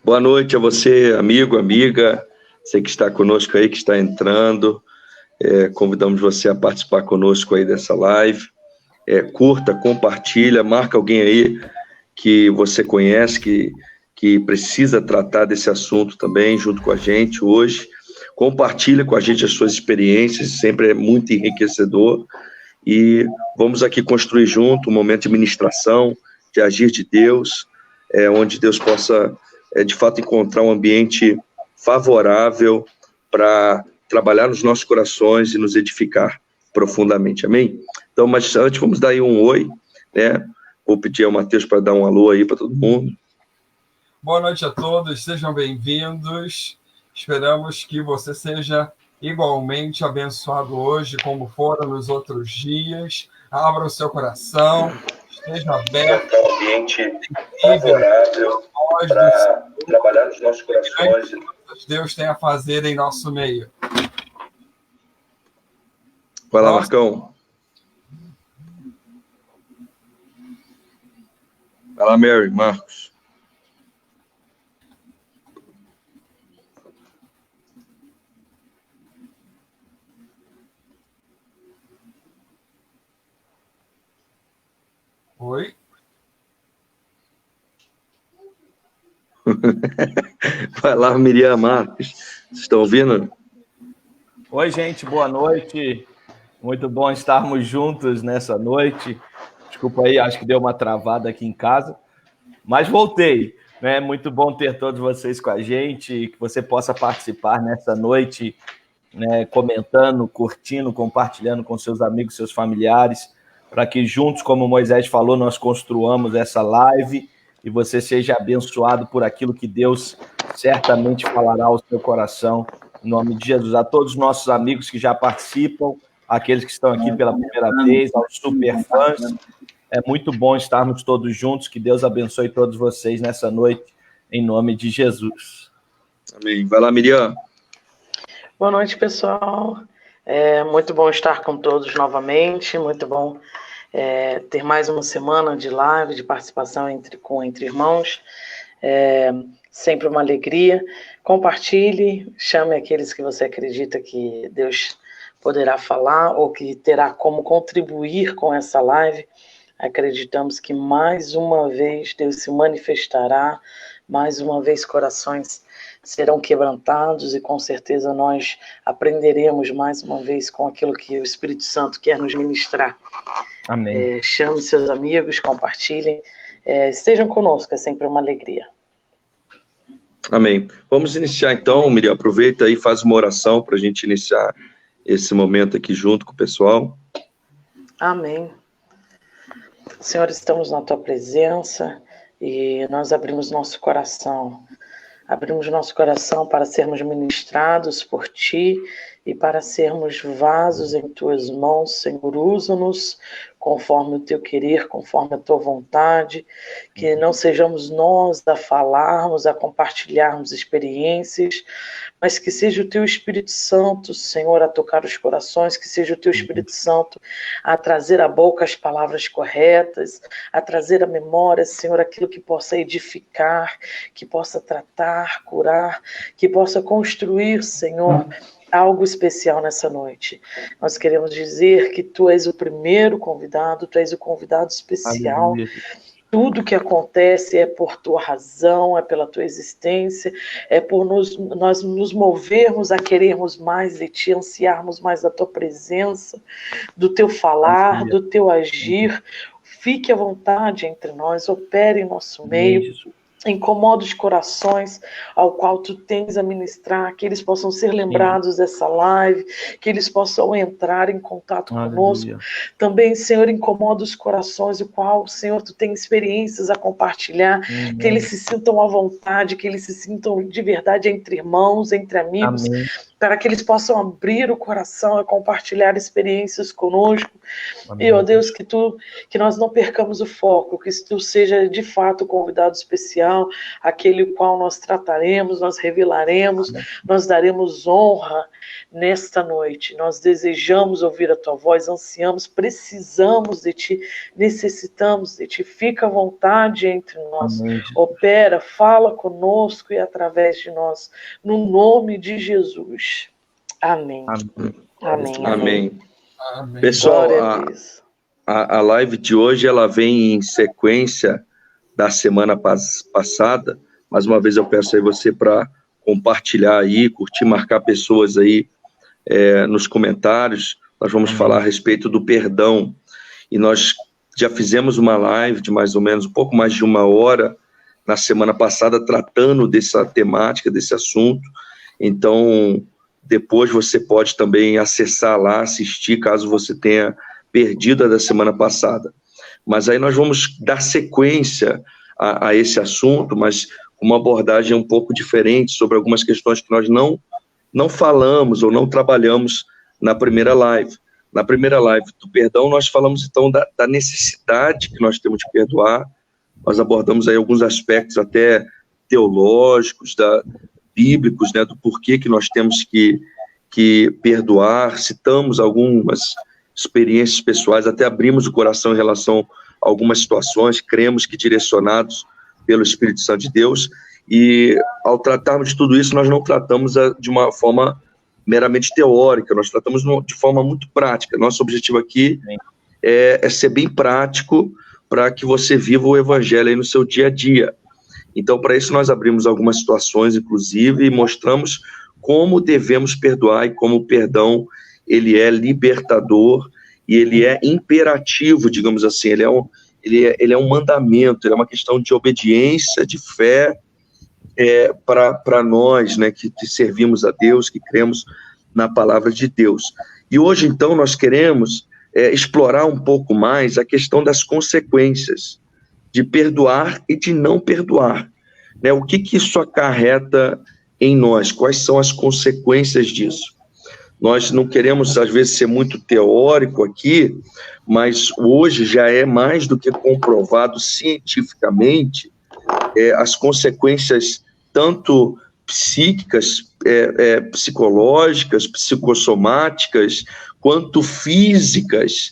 Boa noite a você, amigo, amiga, você que está conosco aí, que está entrando. Convidamos você a participar conosco aí dessa live. Curta, compartilha, marca alguém aí que você conhece, que precisa tratar desse assunto também, junto com a gente hoje. Compartilha com a gente as suas experiências, sempre é muito enriquecedor. E vamos aqui construir junto um momento de ministração, de agir de Deus, onde Deus possa, de fato, encontrar um ambiente favorável para trabalhar nos nossos corações e nos edificar profundamente, amém? Então, mas antes, vamos dar aí um oi, né? Vou pedir ao Matheus para dar um alô aí para todo mundo. Boa noite a todos, sejam bem-vindos. Esperamos que você seja igualmente abençoado hoje, como foram nos outros dias. Abra o seu coração, esteja aberto. Um ambiente favorável para trabalhar nos nossos corações. Deus tem a fazer em nosso meio. Vai lá, Marcão. Vai lá, Mary, Marcos. Oi? Vai lá, Miriam Marcos. Vocês estão ouvindo? Oi, gente, boa noite. Muito bom estarmos juntos nessa noite. Desculpa aí, acho que deu uma travada aqui em casa, mas voltei, né? Muito bom ter todos vocês com a gente, que você possa participar nessa noite, né? Comentando, curtindo, compartilhando com seus amigos, seus familiares, para que juntos, como Moisés falou, nós construamos essa live e você seja abençoado por aquilo que Deus certamente falará ao seu coração, em nome de Jesus. A todos os nossos amigos que já participam, aqueles que estão aqui pela primeira vez, aos super fãs, é muito bom estarmos todos juntos, que Deus abençoe todos vocês nessa noite, em nome de Jesus. Amém. Vai lá, Miriam. Boa noite, pessoal. É muito bom estar com todos novamente, muito bom ter mais uma semana de live, de participação entre irmãos. Sempre uma alegria. Compartilhe, chame aqueles que você acredita que Deus poderá falar ou que terá como contribuir com essa live. Acreditamos que mais uma vez Deus se manifestará, mais uma vez corações serão quebrantados e com certeza nós aprenderemos mais uma vez com aquilo que o Espírito Santo quer nos ministrar. Amém. Chame seus amigos, compartilhem, estejam conosco, é sempre uma alegria. Amém. Vamos iniciar então, Miriam, aproveita e faz uma oração para a gente iniciar esse momento aqui junto com o pessoal. Amém. Senhor, estamos na Tua presença e nós abrimos nosso coração. Abrimos nosso coração para sermos ministrados por Ti e para sermos vasos em Tuas mãos, Senhor. Usa-nos conforme o Teu querer, conforme a Tua vontade, que não sejamos nós a falarmos, a compartilharmos experiências, mas que seja o Teu Espírito Santo, Senhor, a tocar os corações, que seja o Teu Espírito Santo a trazer à boca as palavras corretas, a trazer à memória, Senhor, aquilo que possa edificar, que possa tratar, curar, que possa construir, Senhor, algo especial nessa noite. Nós queremos dizer que Tu és o primeiro convidado, Tu és o convidado especial. Aleluia. Tudo que acontece é por Tua razão, é pela Tua existência, é por nós nos movermos a querermos mais de Ti, ansiarmos mais da Tua presença, do Teu falar, do Teu agir. Fique à vontade entre nós, opere em nosso meio. Incomoda os corações ao qual Tu tens a ministrar, que eles possam ser lembrados dessa live, que eles possam entrar em contato conosco. Também, Senhor, incomoda os corações, o qual, Senhor, Tu tem experiências a compartilhar, que eles se sintam à vontade, que eles se sintam de verdade entre irmãos, entre amigos, para que eles possam abrir o coração e compartilhar experiências conosco. Amém. E, ó Deus, que nós não percamos o foco, que tu seja de fato o convidado especial, aquele o qual nós trataremos, nós revelaremos, nós daremos honra nesta noite. Nós desejamos ouvir a tua voz, ansiamos, precisamos de ti, necessitamos de ti. Fica à vontade entre nós. Amém. Opera, fala conosco e através de nós, no nome de Jesus. Amém. Amém. Amém. Amém. Amém. Pessoal, Glória a Deus. a live de hoje ela vem em sequência da semana passada. Mais uma vez eu peço aí você para compartilhar aí, curtir, marcar pessoas aí nos comentários. Nós vamos falar a respeito do perdão. E nós já fizemos uma live de mais ou menos um pouco mais de 1 hora na semana passada tratando dessa temática, desse assunto. Então, depois você pode também acessar lá, assistir, caso você tenha perdido a da semana passada. Mas aí nós vamos dar sequência a esse assunto, mas com uma abordagem um pouco diferente sobre algumas questões que nós não falamos ou não trabalhamos na primeira live. Na primeira live do perdão, nós falamos então da necessidade que nós temos de perdoar. Nós abordamos aí alguns aspectos até teológicos, bíblicos, né, do porquê que nós temos que perdoar. Citamos algumas experiências pessoais, até abrimos o coração em relação a algumas situações, cremos que direcionados pelo Espírito Santo de Deus. E ao tratarmos de tudo isso, nós não tratamos de uma forma meramente teórica, nós tratamos de forma muito prática. Nosso objetivo aqui é ser bem prático para que você viva o Evangelho aí no seu dia a dia. Então, para isso, nós abrimos algumas situações, inclusive, e mostramos como devemos perdoar e como o perdão ele é libertador e ele é imperativo, digamos assim. Ele é um mandamento, ele é uma questão de obediência, de fé para nós, né, que servimos a Deus, que cremos na palavra de Deus. E hoje, então, nós queremos explorar um pouco mais a questão das consequências de perdoar e de não perdoar, né? O que isso acarreta em nós? Quais são as consequências disso? Nós não queremos, às vezes, ser muito teórico aqui, mas hoje já é mais do que comprovado cientificamente as consequências tanto psíquicas, psicológicas, psicossomáticas, quanto físicas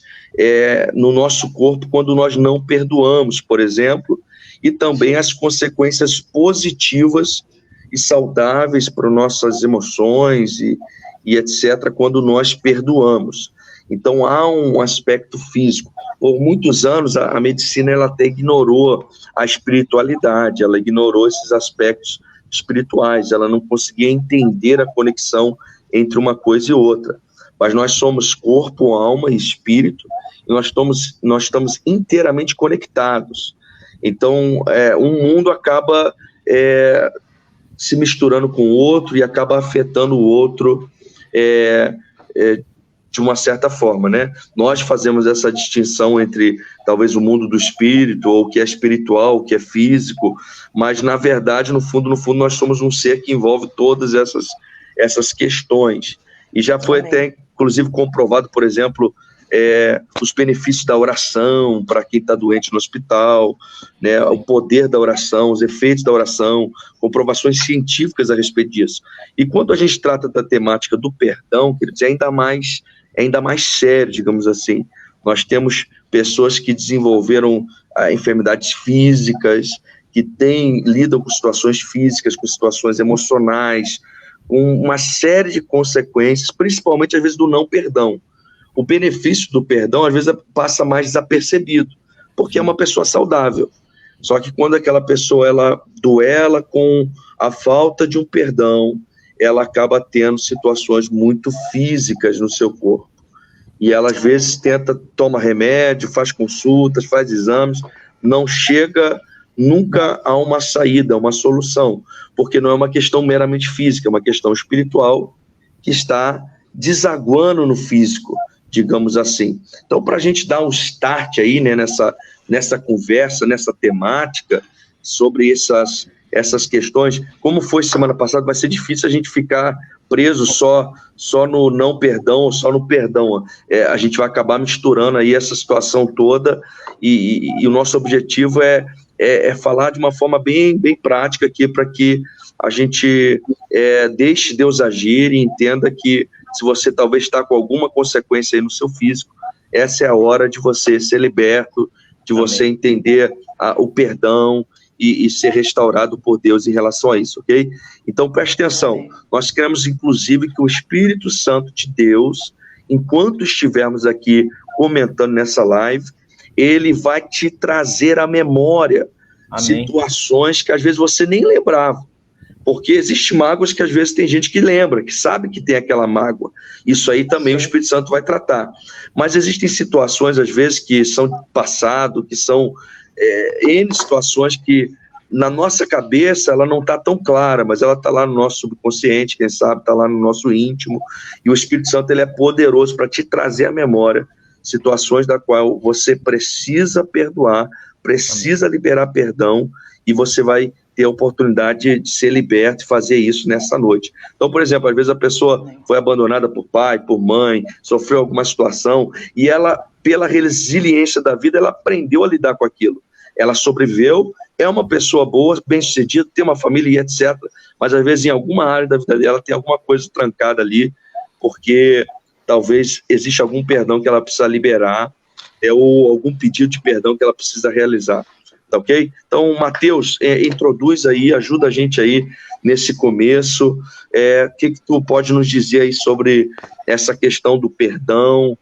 no nosso corpo quando nós não perdoamos, por exemplo, e também as consequências positivas e saudáveis para nossas emoções e etc., quando nós perdoamos. Então, há um aspecto físico. Por muitos anos, a medicina ela até ignorou a espiritualidade, ela ignorou esses aspectos espirituais, ela não conseguia entender a conexão entre uma coisa e outra. Mas nós somos corpo, alma e espírito, e nós estamos inteiramente conectados. Então, um mundo acaba se misturando com o outro e acaba afetando o outro de uma certa forma, né? Nós fazemos essa distinção entre, talvez, o mundo do espírito, ou o que é espiritual, o que é físico, mas, na verdade, no fundo, nós somos um ser que envolve todas essas questões. E já foi até, inclusive, comprovado, por exemplo, os benefícios da oração para quem está doente no hospital, né? O poder da oração, os efeitos da oração, comprovações científicas a respeito disso. E quando a gente trata da temática do perdão, queridos, é ainda mais sério, digamos assim. Nós temos pessoas que desenvolveram enfermidades físicas, que lidam com situações físicas, com situações emocionais, com uma série de consequências, principalmente, às vezes, do não perdão. O benefício do perdão, às vezes, passa mais desapercebido, porque é uma pessoa saudável. Só que quando aquela pessoa ela duela com a falta de um perdão, ela acaba tendo situações muito físicas no seu corpo. E ela, às vezes, toma remédio, faz consultas, faz exames, não chega nunca a uma saída, a uma solução, porque não é uma questão meramente física, é uma questão espiritual que está desaguando no físico, digamos assim. Então, para a gente dar um start aí, né, nessa conversa, nessa temática, sobre essas questões. Como foi semana passada, vai ser difícil a gente ficar preso só no não perdão ou só no perdão. A gente vai acabar misturando aí essa situação toda e o nosso objetivo é falar de uma forma bem, bem prática aqui para que a gente deixe Deus agir e entenda que se você talvez está com alguma consequência aí no seu físico, essa é a hora de você ser liberto, de você entender o perdão e ser restaurado por Deus em relação a isso, ok? Então, preste atenção. Nós queremos, inclusive, que o Espírito Santo de Deus, enquanto estivermos aqui comentando nessa live, ele vai te trazer à memória situações que às vezes você nem lembrava. Porque existem mágoas que às vezes tem gente que lembra, que sabe que tem aquela mágoa. Isso aí também o Espírito Santo vai tratar. Mas existem situações, às vezes, que são passado, que são N situações que na nossa cabeça ela não está tão clara, mas ela está lá no nosso subconsciente, quem sabe, está lá no nosso íntimo. E o Espírito Santo ele é poderoso para te trazer à memória situações da qual você precisa perdoar, precisa liberar perdão, e você vai ter a oportunidade de ser liberto e fazer isso nessa noite. Então, por exemplo, às vezes a pessoa foi abandonada por pai, por mãe, sofreu alguma situação, e ela, pela resiliência da vida, ela aprendeu a lidar com aquilo. Ela sobreviveu, é uma pessoa boa, bem-sucedida, tem uma família e etc. Mas, às vezes, em alguma área da vida dela, tem alguma coisa trancada ali, porque talvez exista algum perdão que ela precisa liberar, ou algum pedido de perdão que ela precisa realizar. Tá ok? Então, Mateus, introduz aí, ajuda a gente aí nesse começo. O que tu pode nos dizer aí sobre essa questão do perdão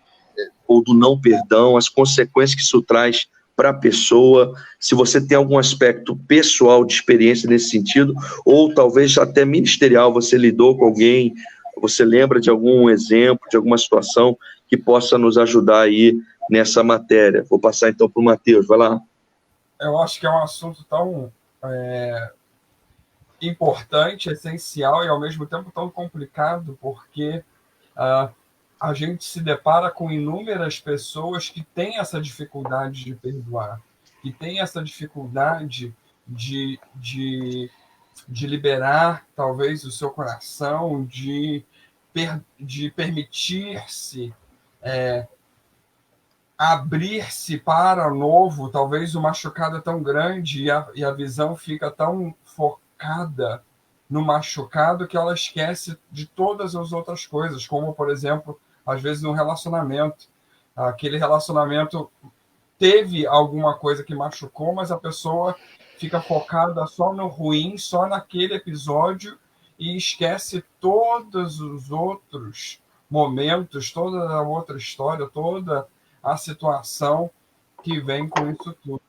ou do não perdão, as consequências que isso traz para a pessoa, se você tem algum aspecto pessoal de experiência nesse sentido, ou talvez até ministerial, você lidou com alguém, você lembra de algum exemplo, de alguma situação que possa nos ajudar aí nessa matéria. Vou passar então para o Mateus, vai lá. Eu acho que é um assunto tão importante, essencial e, ao mesmo tempo, tão complicado, porque a gente se depara com inúmeras pessoas que têm essa dificuldade de perdoar, que têm essa dificuldade de liberar, talvez, o seu coração, de permitir-se abrir-se para o novo. Talvez o machucado é tão grande e a visão fica tão focada no machucado que ela esquece de todas as outras coisas, como, por exemplo, às vezes um relacionamento. Aquele relacionamento teve alguma coisa que machucou, mas a pessoa fica focada só no ruim, só naquele episódio e esquece todos os outros momentos, toda a outra história, toda a situação que vem com isso tudo.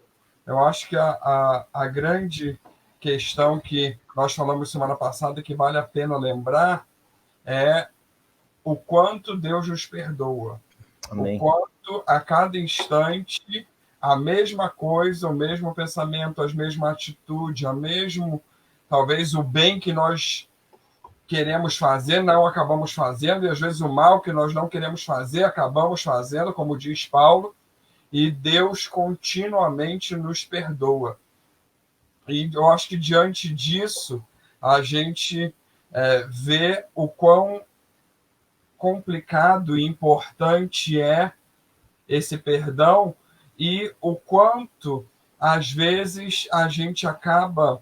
Eu acho que a grande questão que nós falamos semana passada, que vale a pena lembrar, é o quanto Deus nos perdoa. Amém. O quanto a cada instante a mesma coisa, o mesmo pensamento, a mesma atitude, talvez o bem que nós queremos fazer, não acabamos fazendo, e às vezes o mal que nós não queremos fazer, acabamos fazendo, como diz Paulo, e Deus continuamente nos perdoa. E eu acho que diante disso, a gente vê o quão complicado e importante é esse perdão e o quanto, às vezes, a gente acaba...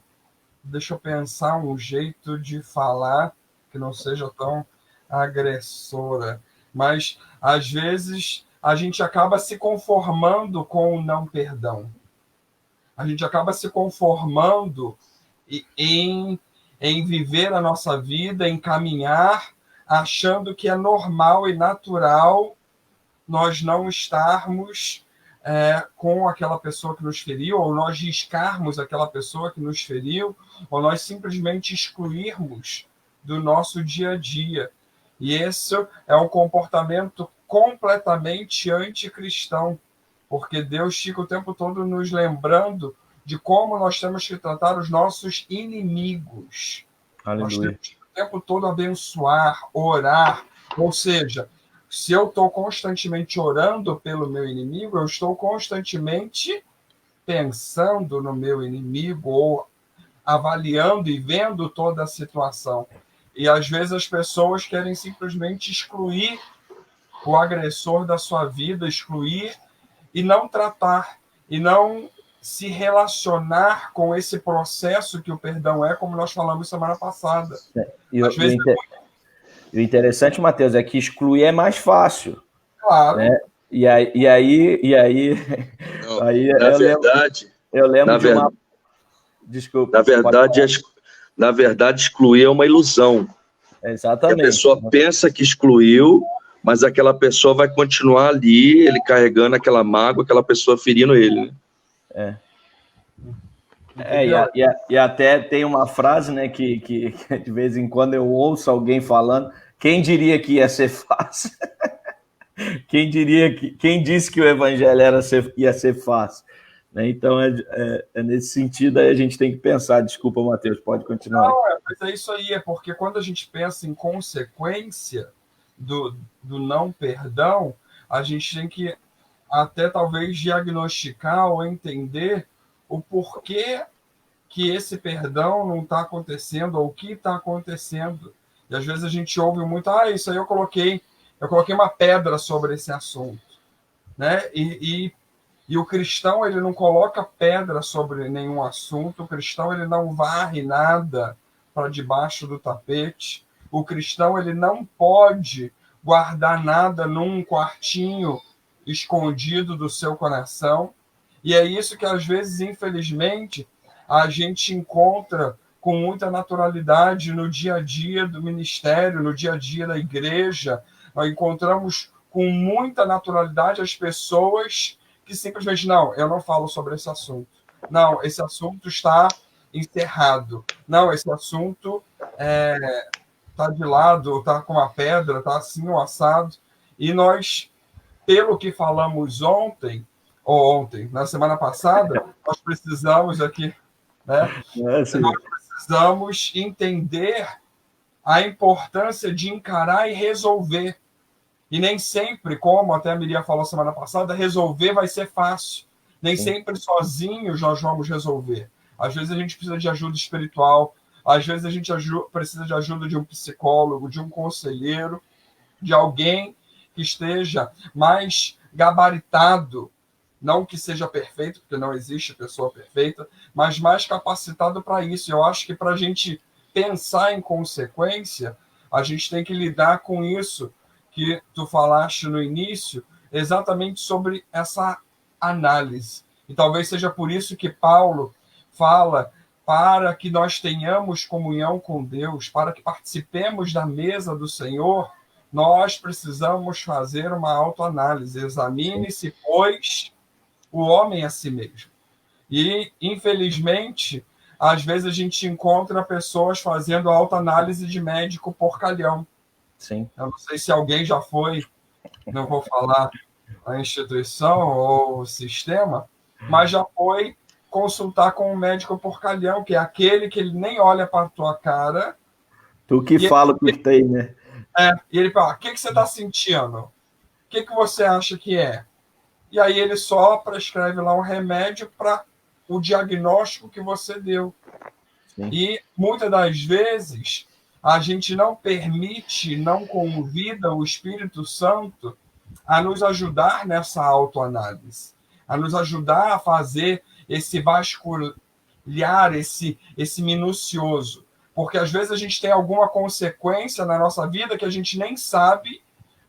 Deixa eu pensar um jeito de falar que não seja tão agressora. Mas, às vezes, a gente acaba se conformando com o não perdão. A gente acaba se conformando em viver a nossa vida, em caminhar, achando que é normal e natural nós não estarmos com aquela pessoa que nos feriu, ou nós riscarmos aquela pessoa que nos feriu, ou nós simplesmente excluirmos do nosso dia a dia. E esse é um comportamento completamente anticristão, porque Deus fica o tempo todo nos lembrando de como nós temos que tratar os nossos inimigos. Aleluia. Nós temos que o tempo todo abençoar, orar, ou seja... Se eu estou constantemente orando pelo meu inimigo, eu estou constantemente pensando no meu inimigo ou avaliando e vendo toda a situação. E às vezes as pessoas querem simplesmente excluir o agressor da sua vida, excluir e não tratar, e não se relacionar com esse processo que o perdão é, como nós falamos semana passada. Às vezes... O interessante, Matheus, é que excluir é mais fácil. Claro. Né? E aí não, aí na verdade, eu lembro de uma... Desculpa. Na verdade, excluir é uma ilusão. Exatamente. E a pessoa pensa que excluiu, mas aquela pessoa vai continuar ali, ele carregando aquela mágoa, aquela pessoa ferindo ele. Né? E até tem uma frase, né, que de vez em quando eu ouço alguém falando, quem diria que ia ser fácil? Quem disse que o evangelho ia ser fácil? Né? Então, nesse sentido, aí a gente tem que pensar. Desculpa, Matheus, pode continuar. Não, mas é isso aí, é porque quando a gente pensa em consequência do não perdão, a gente tem que até talvez diagnosticar ou entender o porquê que esse perdão não está acontecendo ou o que está acontecendo. E às vezes a gente ouve muito, isso aí eu coloquei uma pedra sobre esse assunto. Né? E o cristão, ele não coloca pedra sobre nenhum assunto, o cristão, ele não varre nada para debaixo do tapete, o cristão, ele não pode guardar nada num quartinho escondido do seu coração, e é isso que às vezes, infelizmente, a gente encontra com muita naturalidade no dia a dia do ministério, no dia a dia da igreja. Nós encontramos com muita naturalidade as pessoas que simplesmente, não, eu não falo sobre esse assunto. Não, esse assunto está enterrado. Não, esse assunto está de lado, está com uma pedra, está assim, um assado. E nós, pelo que falamos ontem, na semana passada, nós precisamos aqui, né? Nós precisamos entender a importância de encarar e resolver. E nem sempre, como até a Miriam falou semana passada, resolver vai ser fácil. Nem sempre sozinhos nós vamos resolver. Às vezes a gente precisa de ajuda espiritual, às vezes a gente precisa de ajuda de um psicólogo, de um conselheiro, de alguém que esteja mais gabaritado, não que seja perfeito, porque não existe pessoa perfeita, mas mais capacitado para isso. Eu acho que para a gente pensar em consequência, a gente tem que lidar com isso que tu falaste no início, exatamente sobre essa análise. E talvez seja por isso que Paulo fala, para que nós tenhamos comunhão com Deus, para que participemos da mesa do Senhor, nós precisamos fazer uma autoanálise. Examine-se, pois, o homem a si mesmo. E, infelizmente, às vezes a gente encontra pessoas fazendo autoanálise de médico porcalhão. Sim. Eu não sei se alguém já foi, não vou falar a instituição ou o sistema, mas já foi consultar com um médico porcalhão, que é aquele que ele nem olha para a tua cara. Tu que fala o que tem, né? E ele fala, o que você está sentindo? O que você acha que é? E aí ele só prescreve lá um remédio para o diagnóstico que você deu. Sim. E muitas das vezes a gente não permite, não convida o Espírito Santo a nos ajudar nessa autoanálise, a nos ajudar a fazer esse vasculhar, esse minucioso. Porque às vezes a gente tem alguma consequência na nossa vida que a gente nem sabe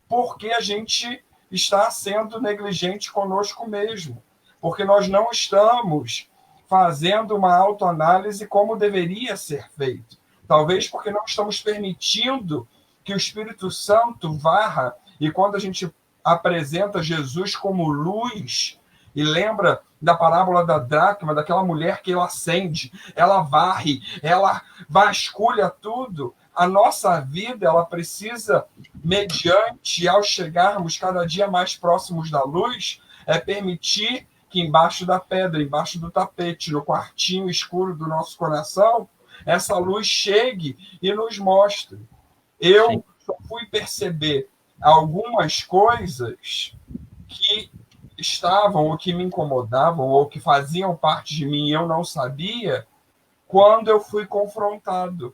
porque a gente está sendo negligente conosco mesmo. Porque nós não estamos fazendo uma autoanálise como deveria ser feito. Talvez porque não estamos permitindo que o Espírito Santo varra. E quando a gente apresenta Jesus como luz, e lembra da parábola da dracma, daquela mulher que ela acende, ela varre, ela vasculha tudo. A nossa vida, ela precisa, mediante, ao chegarmos cada dia mais próximos da luz, permitir que embaixo da pedra, embaixo do tapete, no quartinho escuro do nosso coração, essa luz chegue e nos mostre. Eu só fui perceber algumas coisas que estavam, ou que me incomodavam, ou que faziam parte de mim e eu não sabia, quando eu fui confrontado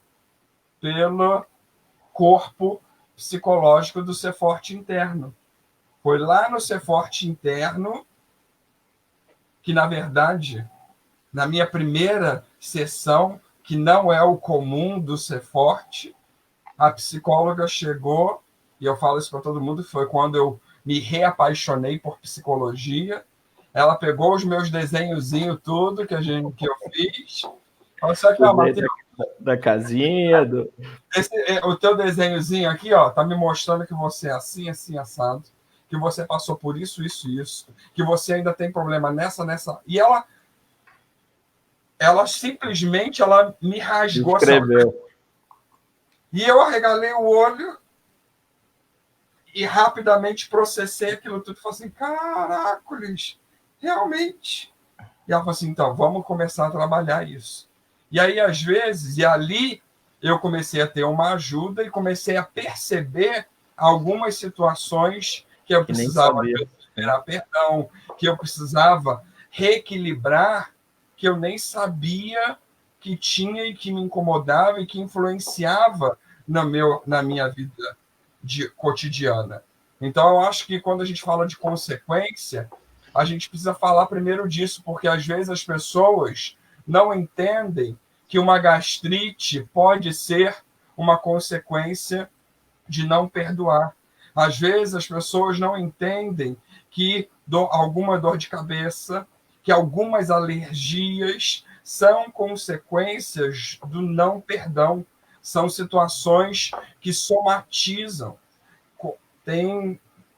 pelo corpo psicológico do Ser Forte Interno. Foi lá no Ser Forte Interno que, na verdade, na minha primeira sessão, que não é o comum do Ser Forte, a psicóloga chegou, e eu falo isso para todo mundo, foi quando eu me reapaixonei por psicologia. Ela pegou os meus desenhozinhos, tudo que eu fiz. Olha só aqui, ó, Matheus. Da casinha. O teu desenhozinho aqui, ó, tá me mostrando que você é assim, assim, assado, que você passou por isso, isso, isso, que você ainda tem problema nessa. E ela simplesmente me rasgou. Escreveu. E eu arregalei o olho e rapidamente processei aquilo tudo. Falei assim, caracoles, realmente. E ela falou assim, então, vamos começar a trabalhar isso. E aí, às vezes, e ali eu comecei a ter uma ajuda e comecei a perceber algumas situações que eu precisava esperar perdão, que eu precisava reequilibrar, que eu nem sabia que tinha e que me incomodava e que influenciava na minha vida cotidiana. Então, eu acho que quando a gente fala de consequência, a gente precisa falar primeiro disso, porque às vezes as pessoas não entendem que uma gastrite pode ser uma consequência de não perdoar. Às vezes as pessoas não entendem que alguma dor de cabeça, que algumas alergias são consequências do não perdão. São situações que somatizam.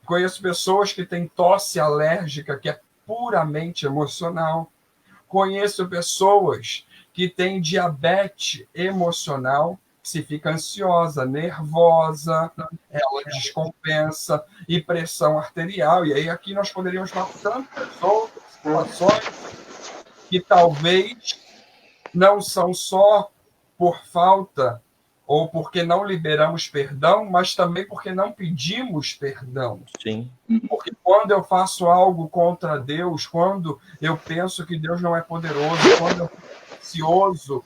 Conheço pessoas que têm tosse alérgica, que é puramente emocional. Conheço pessoas que têm diabetes emocional, que se fica ansiosa, nervosa, ela descompensa, e pressão arterial. E aí aqui nós poderíamos falar tantas outras situações que talvez não são só por falta ou porque não liberamos perdão, mas também porque não pedimos perdão. Sim. Porque quando eu faço algo contra Deus, quando eu penso que Deus não é poderoso, quando eu fico ansioso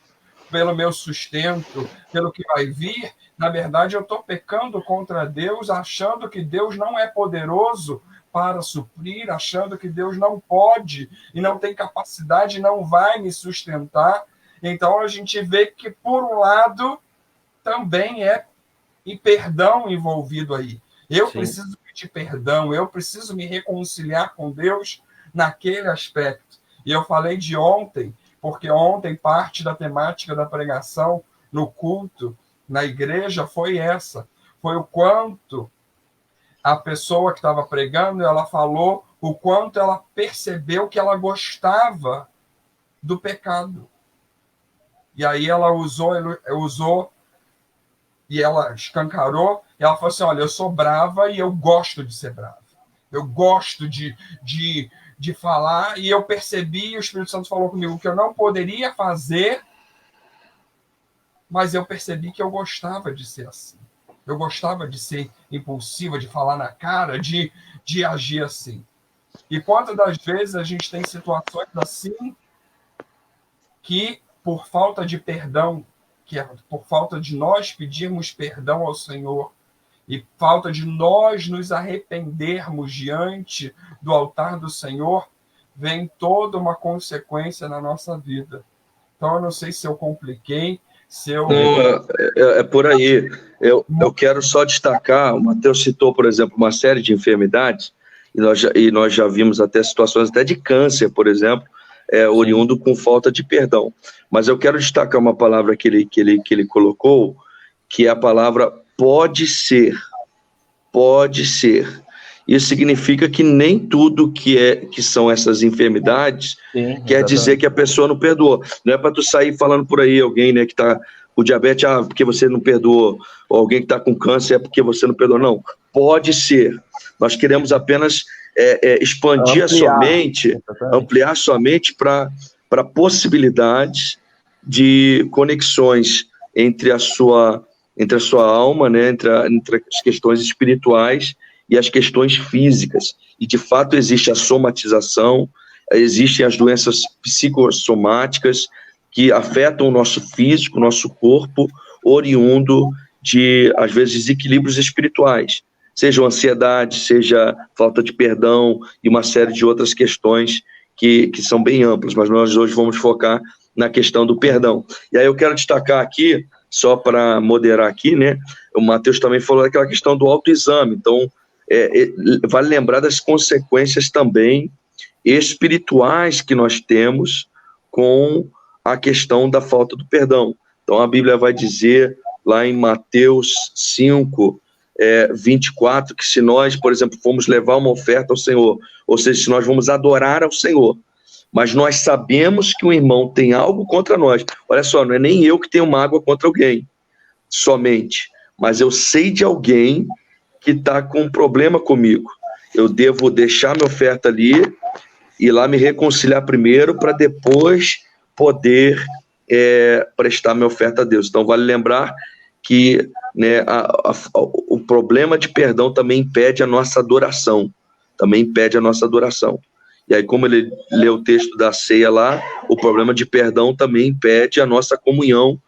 pelo meu sustento, pelo que vai vir, na verdade eu estou pecando contra Deus, achando que Deus não é poderoso para suprir, achando que Deus não pode e não tem capacidade, não vai me sustentar. Então a gente vê que, por um lado, também é perdão envolvido aí. Eu preciso pedir perdão, eu preciso me reconciliar com Deus naquele aspecto. E eu falei de ontem, porque ontem parte da temática da pregação no culto, na igreja, foi essa. Foi o quanto a pessoa que estava pregando, ela falou o quanto ela percebeu que ela gostava do pecado. E aí ela usou e ela escancarou, e ela falou assim, olha, eu sou brava e eu gosto de ser brava. Eu gosto de falar, e eu percebi, o Espírito Santo falou comigo que eu não poderia fazer, mas eu percebi que eu gostava de ser assim. Eu gostava de ser impulsiva, de falar na cara, de agir assim. E quantas das vezes a gente tem situações assim que, por falta de perdão, que é por falta de nós pedirmos perdão ao Senhor e falta de nós nos arrependermos diante do altar do Senhor, vem toda uma consequência na nossa vida. Então, eu não sei se eu compliquei, se eu... É por aí. Eu quero só destacar, o Matheus citou, por exemplo, uma série de enfermidades, e nós já vimos até situações até de câncer, por exemplo, oriundo com falta de perdão. Mas eu quero destacar uma palavra que ele colocou, que é a palavra pode ser. Pode ser. Isso significa que nem tudo que são essas enfermidades quer dizer que a pessoa não perdoou. Não é para tu sair falando por aí, alguém, né, que está com diabetes, porque você não perdoou, ou alguém que está com câncer é porque você não perdoou. Não, pode ser. Nós queremos apenas expandir ampliar somente para possibilidades de conexões entre a sua alma, né, entre as questões espirituais e as questões físicas. E, de fato, existe a somatização, existem as doenças psicossomáticas que afetam o nosso físico, o nosso corpo, oriundo de, às vezes, desequilíbrios espirituais, seja ansiedade, seja falta de perdão e uma série de outras questões que são bem amplas, mas nós hoje vamos focar na questão do perdão. E aí eu quero destacar aqui, só para moderar aqui, né, o Matheus também falou daquela questão do autoexame, então vale lembrar das consequências também espirituais que nós temos com a questão da falta do perdão. Então a Bíblia vai dizer lá em Mateus 5, 24, que se nós, por exemplo, formos levar uma oferta ao Senhor, ou seja, se nós vamos adorar ao Senhor, mas nós sabemos que o irmão tem algo contra nós, olha só, não é nem eu que tenho mágoa contra alguém, somente, mas eu sei de alguém que está com um problema comigo, eu devo deixar minha oferta ali, ir lá me reconciliar primeiro, para depois poder prestar minha oferta a Deus. Então vale lembrar que, né, o problema de perdão também impede a nossa adoração, E aí, como ele leu o texto da ceia lá, o problema de perdão também impede a nossa comunhão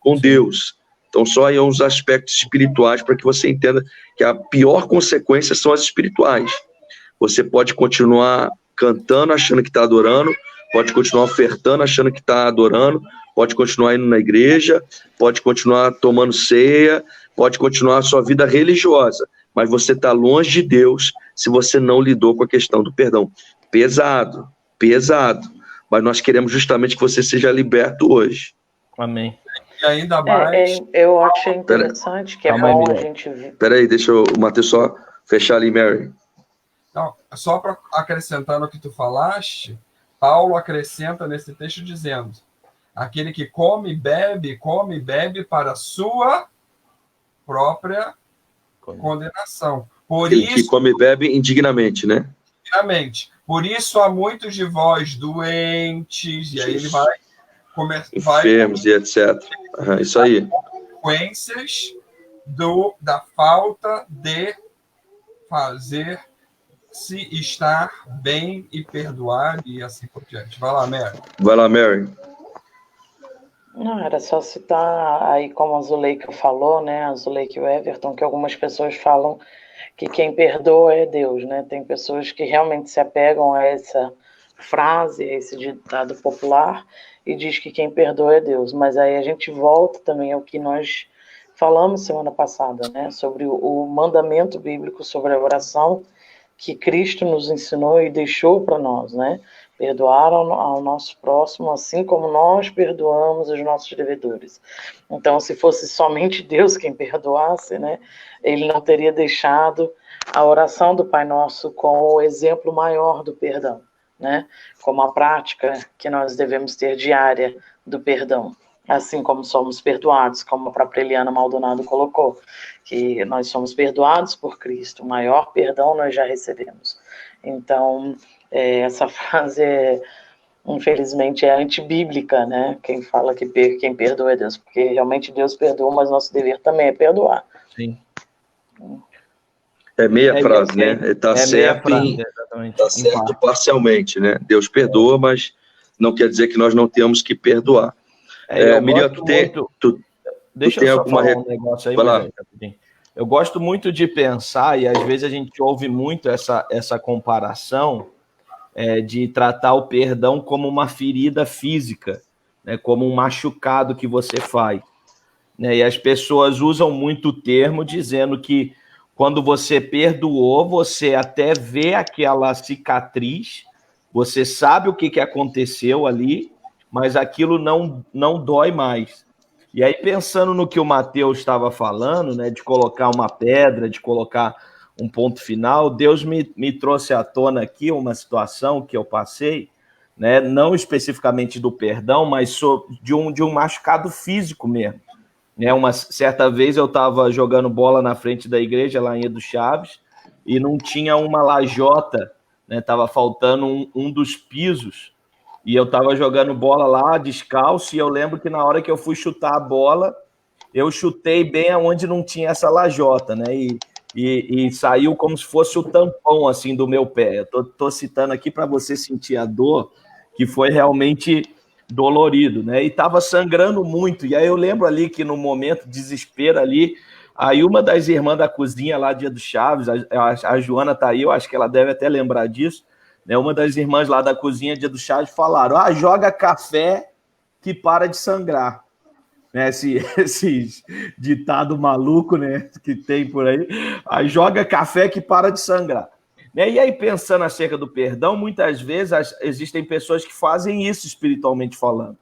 com Deus. Então, só aí uns aspectos espirituais para que você entenda que a pior consequência são as espirituais. Você pode continuar cantando achando que está adorando, pode continuar ofertando achando que está adorando, pode continuar indo na igreja, pode continuar tomando ceia, pode continuar a sua vida religiosa, mas você está longe de Deus se você não lidou com a questão do perdão. Pesado, mas nós queremos justamente que você seja liberto hoje. Amém. E ainda mais... eu achei interessante que é bom a gente ver. Peraí, deixa o Matheus só fechar ali, Mary. Não, só para acrescentar no que tu falaste, Paulo acrescenta nesse texto dizendo: aquele que come e bebe para a sua própria condenação. Aquele que come e bebe indignamente, né? Indignamente. Por isso há muitos de vós doentes, e aí ele vai enfermos e etc. Isso aí. Consequências da falta de fazer se estar bem e perdoar e assim por diante. Vai lá, Mary. Não, era só citar aí como a Zuleika falou, né, a Zuleika e o Everton, que algumas pessoas falam que quem perdoa é Deus, né? Tem pessoas que realmente se apegam a essa frase, a esse ditado popular, e diz que quem perdoa é Deus. Mas aí a gente volta também ao que nós falamos semana passada, né? Sobre o mandamento bíblico sobre a oração que Cristo nos ensinou e deixou para nós, né? Perdoar ao nosso próximo, assim como nós perdoamos os nossos devedores. Então, se fosse somente Deus quem perdoasse, né, ele não teria deixado a oração do Pai Nosso com o exemplo maior do perdão, né, como a prática que nós devemos ter diária do perdão, assim como somos perdoados, como a própria Eliana Maldonado colocou, que nós somos perdoados por Cristo, o maior perdão nós já recebemos. Então, essa frase, infelizmente, é antibíblica, né? Quem fala que quem perdoa é Deus, porque realmente Deus perdoa, mas nosso dever também é perdoar. Sim. É meia frase, né? Está certo, tá certo parcialmente, né? Deus perdoa, mas não quer dizer que nós não temos que perdoar. Miriam, deixa eu só falar um negócio aí. Eu gosto muito de pensar, e às vezes a gente ouve muito essa comparação de tratar o perdão como uma ferida física, né, como um machucado que você faz. Né, e as pessoas usam muito o termo dizendo que quando você perdoou, você até vê aquela cicatriz, você sabe o que aconteceu ali, mas aquilo não dói mais. E aí, pensando no que o Matheus estava falando, né, de colocar uma pedra, de colocar um ponto final, Deus me trouxe à tona aqui uma situação que eu passei, né, não especificamente do perdão, mas de um machucado físico mesmo. Né, uma certa vez eu estava jogando bola na frente da igreja, lá em Edu Chaves, e não tinha uma lajota, né, estava faltando um dos pisos, e eu estava jogando bola lá, descalço, e eu lembro que na hora que eu fui chutar a bola, eu chutei bem aonde não tinha essa lajota, né? E saiu como se fosse o tampão, assim, do meu pé. Eu tô citando aqui para você sentir a dor, que foi realmente dolorido, né? E estava sangrando muito. E aí eu lembro ali que no momento de desespero ali, aí uma das irmãs da cozinha lá, Dia do Chaves, a Joana tá aí, eu acho que ela deve até lembrar disso, né? Uma das irmãs lá da cozinha, Dia do Chaves, falaram: joga café que para de sangrar. Né? Esse ditado maluco, né, que tem por aí. Joga café que para de sangrar. Né? E aí, pensando acerca do perdão, muitas vezes existem pessoas que fazem isso espiritualmente falando.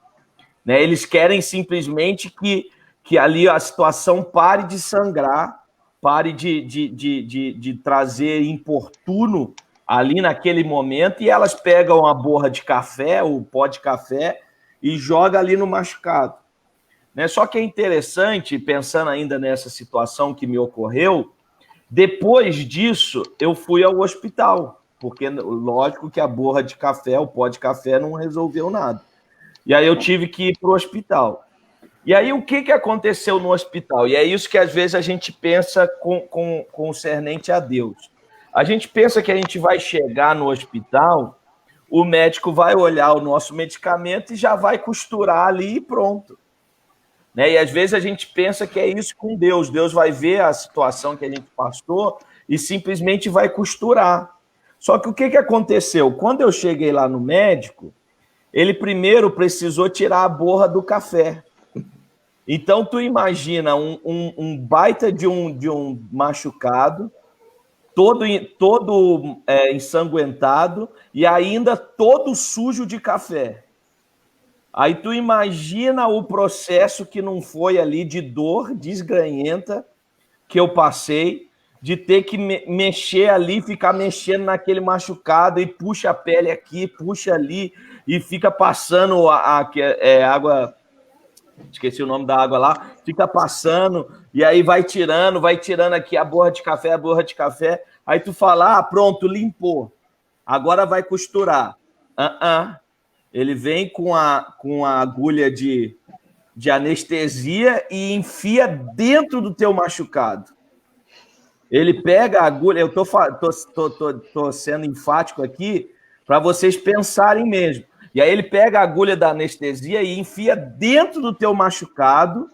Né? Eles querem simplesmente que ali a situação pare de sangrar, pare de trazer importuno ali naquele momento, e elas pegam a borra de café, o pó de café, e jogam ali no machucado. Né? Só que é interessante, pensando ainda nessa situação que me ocorreu, depois disso eu fui ao hospital, porque lógico que a borra de café, o pó de café não resolveu nada. E aí eu tive que ir para o hospital. E aí o que aconteceu no hospital? E é isso que às vezes a gente pensa com concernente a Deus. A gente pensa que a gente vai chegar no hospital, o médico vai olhar o nosso medicamento e já vai costurar ali e pronto. Né? E às vezes a gente pensa que é isso com Deus. Deus vai ver a situação que a gente passou e simplesmente vai costurar. Só que o que aconteceu? Quando eu cheguei lá no médico, ele primeiro precisou tirar a borra do café. Então, tu imagina um baita de um machucado, todo ensanguentado e ainda todo sujo de café. Aí tu imagina o processo que não foi ali de dor desgranhenta que eu passei, de ter que mexer ali, ficar mexendo naquele machucado e puxa a pele aqui, puxa ali e fica passando água, esqueci o nome da água lá, fica passando e aí vai tirando aqui a borra de café, aí tu fala, pronto, limpou, agora vai costurar. Ele vem com a agulha de anestesia e enfia dentro do teu machucado. Ele pega a agulha, eu tô sendo enfático aqui para vocês pensarem mesmo. E aí ele pega a agulha da anestesia e enfia dentro do teu machucado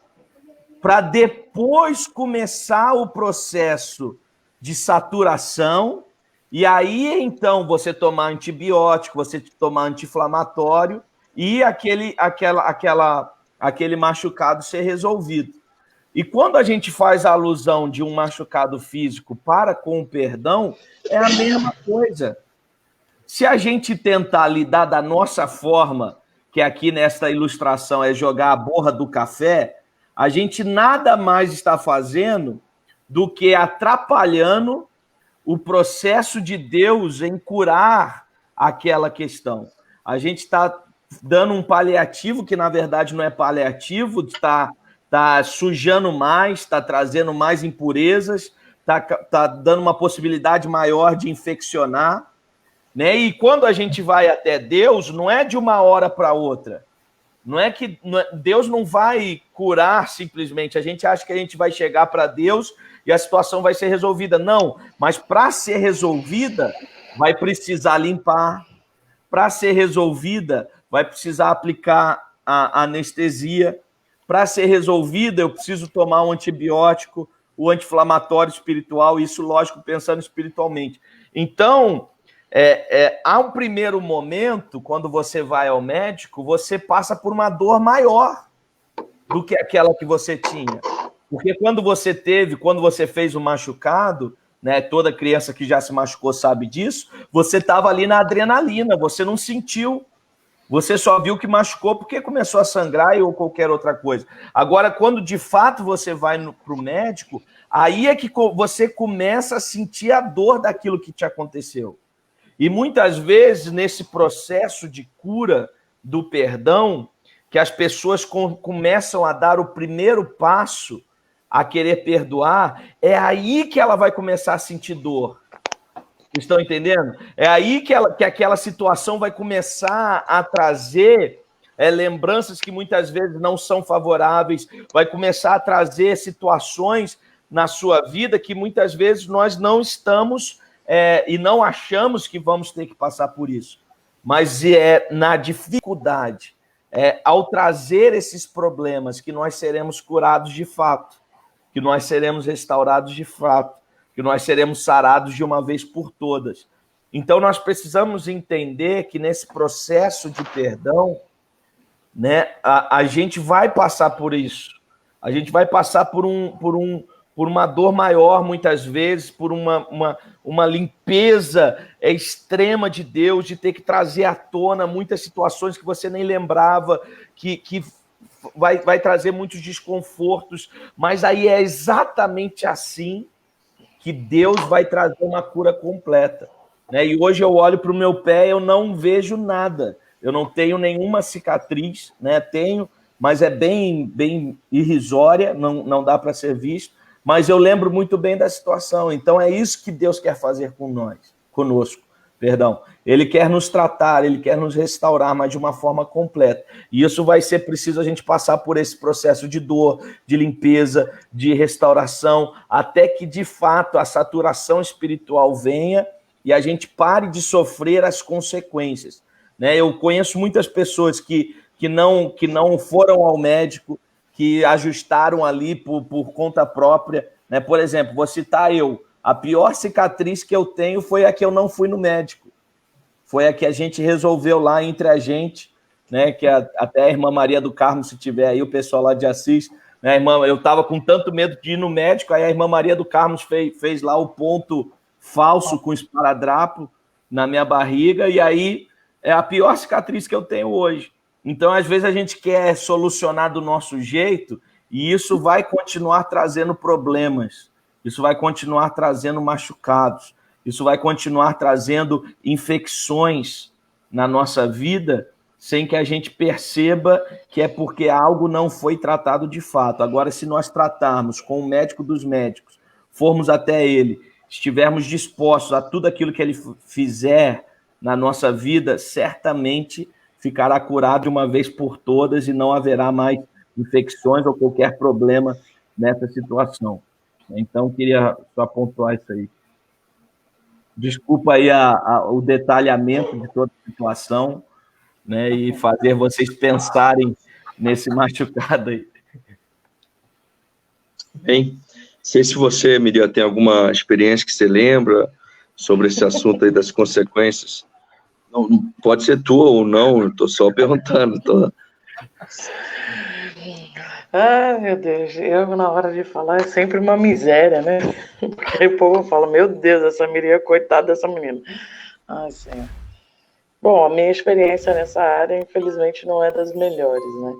para depois começar o processo de saturação. E aí, então, você tomar antibiótico, você tomar anti-inflamatório e aquele machucado ser resolvido. E quando a gente faz a alusão de um machucado físico para com o perdão, é a mesma coisa. Se a gente tentar lidar da nossa forma, que aqui nesta ilustração é jogar a borra do café, a gente nada mais está fazendo do que atrapalhando o processo de Deus em curar aquela questão. A gente está dando um paliativo que, na verdade, não é paliativo, está sujando mais, está trazendo mais impurezas, está dando uma possibilidade maior de infeccionar. Né? E quando a gente vai até Deus, não é de uma hora para outra. Não é que Deus não vai curar simplesmente. A gente acha que a gente vai chegar para Deus e a situação vai ser resolvida. Não, mas para ser resolvida, vai precisar limpar. Para ser resolvida, vai precisar aplicar a anestesia. Para ser resolvida, eu preciso tomar um antibiótico, o anti-inflamatório espiritual, isso, lógico, pensando espiritualmente. Então, há um primeiro momento, quando você vai ao médico, você passa por uma dor maior do que aquela que você tinha. Porque quando você fez o machucado, né, toda criança que já se machucou sabe disso, você estava ali na adrenalina, você não sentiu, você só viu que machucou porque começou a sangrar ou qualquer outra coisa. Agora, quando de fato você vai para o médico, aí é que você começa a sentir a dor daquilo que te aconteceu. E muitas vezes, nesse processo de cura do perdão, que as pessoas começam a dar o primeiro passo a querer perdoar, é aí que ela vai começar a sentir dor. Estão entendendo? É aí que aquela situação vai começar a trazer lembranças que muitas vezes não são favoráveis, vai começar a trazer situações na sua vida que muitas vezes nós não estamos e não achamos que vamos ter que passar por isso. Mas é na dificuldade ao trazer esses problemas, que nós seremos curados de fato, que nós seremos restaurados de fato, que nós seremos sarados de uma vez por todas. Então, nós precisamos entender que nesse processo de perdão, né, a gente vai passar por isso. A gente vai passar por uma dor maior, muitas vezes, por uma limpeza extrema de Deus, de ter que trazer à tona muitas situações que você nem lembrava, que vai trazer muitos desconfortos, mas aí é exatamente assim que Deus vai trazer uma cura completa, né? E hoje eu olho para o meu pé e eu não vejo nada, eu não tenho nenhuma cicatriz, né? Tenho, mas é bem irrisória, não dá para ser visto, mas eu lembro muito bem da situação. Então é isso que Deus quer fazer conosco. Ele quer nos tratar, ele quer nos restaurar, mas de uma forma completa. E isso vai ser preciso a gente passar por esse processo de dor, de limpeza, de restauração, até que, de fato, a saturação espiritual venha e a gente pare de sofrer as consequências, né? Eu conheço muitas pessoas que não foram ao médico, que ajustaram ali por conta própria, né? Por exemplo, vou citar eu. A pior cicatriz que eu tenho foi a que eu não fui no médico. Foi a que a gente resolveu lá entre a gente, né? Que até a irmã Maria do Carmo, se tiver aí, o pessoal lá de Assis, né, irmã, eu estava com tanto medo de ir no médico, aí a irmã Maria do Carmo fez lá o ponto falso com esparadrapo na minha barriga, e aí é a pior cicatriz que eu tenho hoje. Então, às vezes, a gente quer solucionar do nosso jeito, e isso vai continuar trazendo problemas. Isso vai continuar trazendo machucados, isso vai continuar trazendo infecções na nossa vida, sem que a gente perceba que é porque algo não foi tratado de fato. Agora, se nós tratarmos com o médico dos médicos, formos até ele, estivermos dispostos a tudo aquilo que ele fizer na nossa vida, certamente ficará curado de uma vez por todas e não haverá mais infecções ou qualquer problema nessa situação. Então, queria só pontuar isso aí. Desculpa aí o detalhamento de toda a situação, né, e fazer vocês pensarem nesse machucado aí. Bem, não sei se você, Miriam, tem alguma experiência que você lembra sobre esse assunto aí das consequências. Não pode ser tua ou não, estou só perguntando. Ai, meu Deus, eu na hora de falar é sempre uma miséria, né? Porque aí o povo fala, meu Deus, essa Miriam, coitada dessa menina. Ai, Senhor. Bom, a minha experiência nessa área, infelizmente, não é das melhores, né?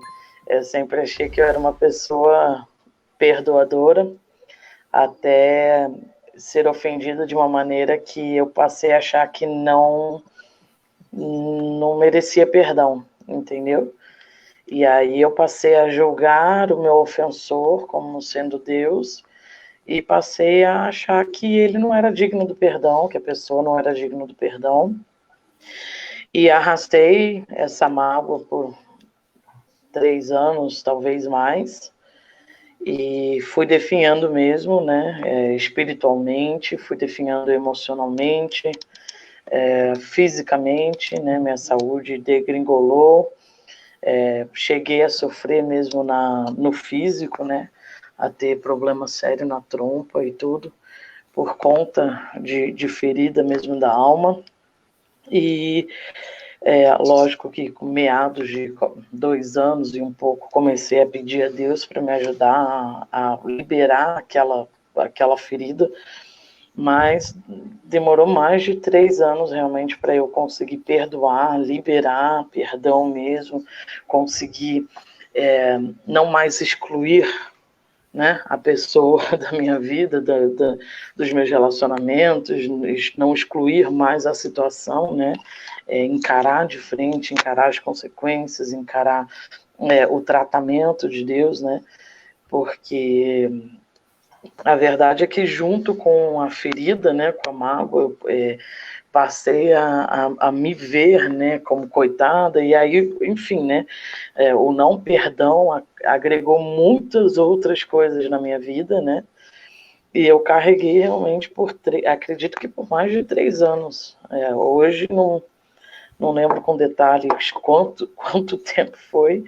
Eu sempre achei que eu era uma pessoa perdoadora, até ser ofendida de uma maneira que eu passei a achar que não merecia perdão, entendeu? E aí eu passei a julgar o meu ofensor como sendo Deus e passei a achar que ele não era digno do perdão, que a pessoa não era digna do perdão. E arrastei essa mágoa por 3 anos, talvez mais, e fui definhando mesmo, né, espiritualmente, fui definhando emocionalmente, fisicamente, né, minha saúde degringolou. Cheguei a sofrer mesmo no físico, né, a ter problema sério na trompa e tudo, por conta de ferida mesmo da alma. E lógico que com meados de 2 anos e um pouco comecei a pedir a Deus para me ajudar a liberar aquela ferida, mas demorou mais de 3 anos realmente para eu conseguir perdoar, liberar, perdão mesmo, conseguir não mais excluir, né, a pessoa da minha vida, dos meus relacionamentos, não excluir mais a situação, né, encarar de frente, encarar as consequências, encarar o tratamento de Deus, né, porque a verdade é que junto com a ferida, né, com a mágoa, eu passei a me ver, né, como coitada, e aí, enfim, né, o não perdão agregou muitas outras coisas na minha vida, né, e eu carreguei realmente acredito que por mais de 3 anos. Hoje não lembro com detalhes quanto tempo foi,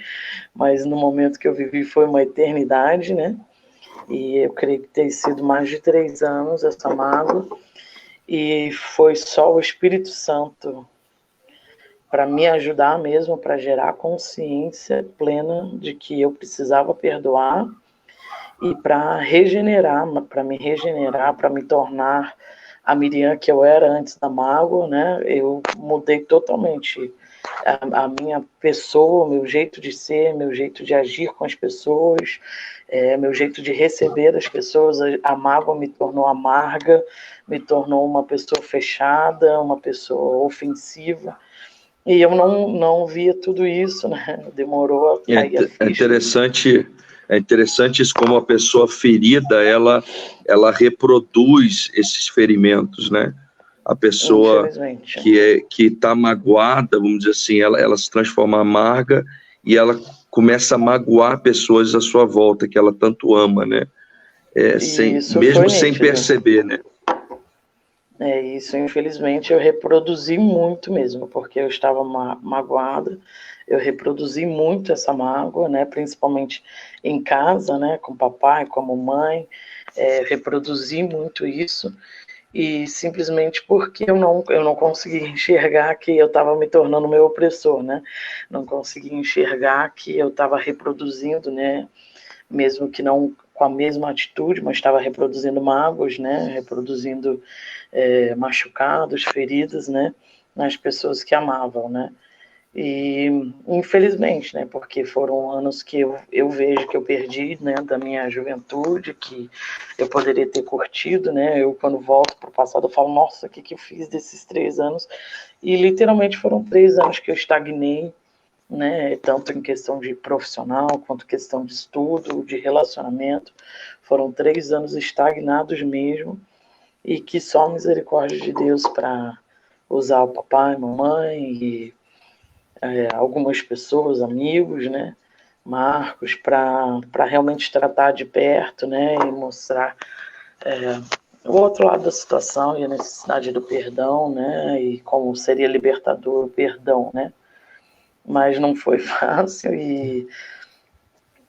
mas no momento que eu vivi foi uma eternidade, né? E eu creio que tem sido mais de 3 anos essa mágoa, e foi só o Espírito Santo para me ajudar mesmo, para gerar consciência plena de que eu precisava perdoar e para me regenerar, para me tornar a Miriam que eu era antes da mágoa, né? Eu mudei totalmente a minha pessoa, o meu jeito de ser, meu jeito de agir com as pessoas, meu jeito de receber as pessoas. A mágoa me tornou amarga, me tornou uma pessoa fechada, uma pessoa ofensiva. E eu não via tudo isso, né? Demorou a cair a ficha. É interessante isso, como a pessoa ferida, ela reproduz esses ferimentos, né? A pessoa que está magoada, vamos dizer assim, ela se transforma amarga e ela começa a magoar pessoas à sua volta, que ela tanto ama, né? Mesmo sem perceber, né? Isso, infelizmente eu reproduzi muito mesmo, porque eu estava magoada, eu reproduzi muito essa mágoa, né, principalmente em casa, né, com o papai, com a mamãe, reproduzi muito isso, e simplesmente porque eu não conseguia enxergar que eu estava me tornando meu opressor, né, não conseguia enxergar que eu estava reproduzindo, né, mesmo que não com a mesma atitude, mas estava reproduzindo mágoas, né, reproduzindo machucados, feridas, né, nas pessoas que amavam, né, e infelizmente, né, porque foram anos que eu vejo que eu perdi, né, da minha juventude, que eu poderia ter curtido, né, eu quando volto para o passado eu falo, nossa, o que eu fiz desses 3 anos, e literalmente foram 3 anos que eu estagnei, né, tanto em questão de profissional, quanto questão de estudo, de relacionamento, foram 3 anos estagnados mesmo, e que só a misericórdia de Deus para usar o papai, mamãe e algumas pessoas, amigos, né, Marcos, para realmente tratar de perto, né, e mostrar o outro lado da situação e a necessidade do perdão, né, e como seria libertador o perdão, né, mas não foi fácil e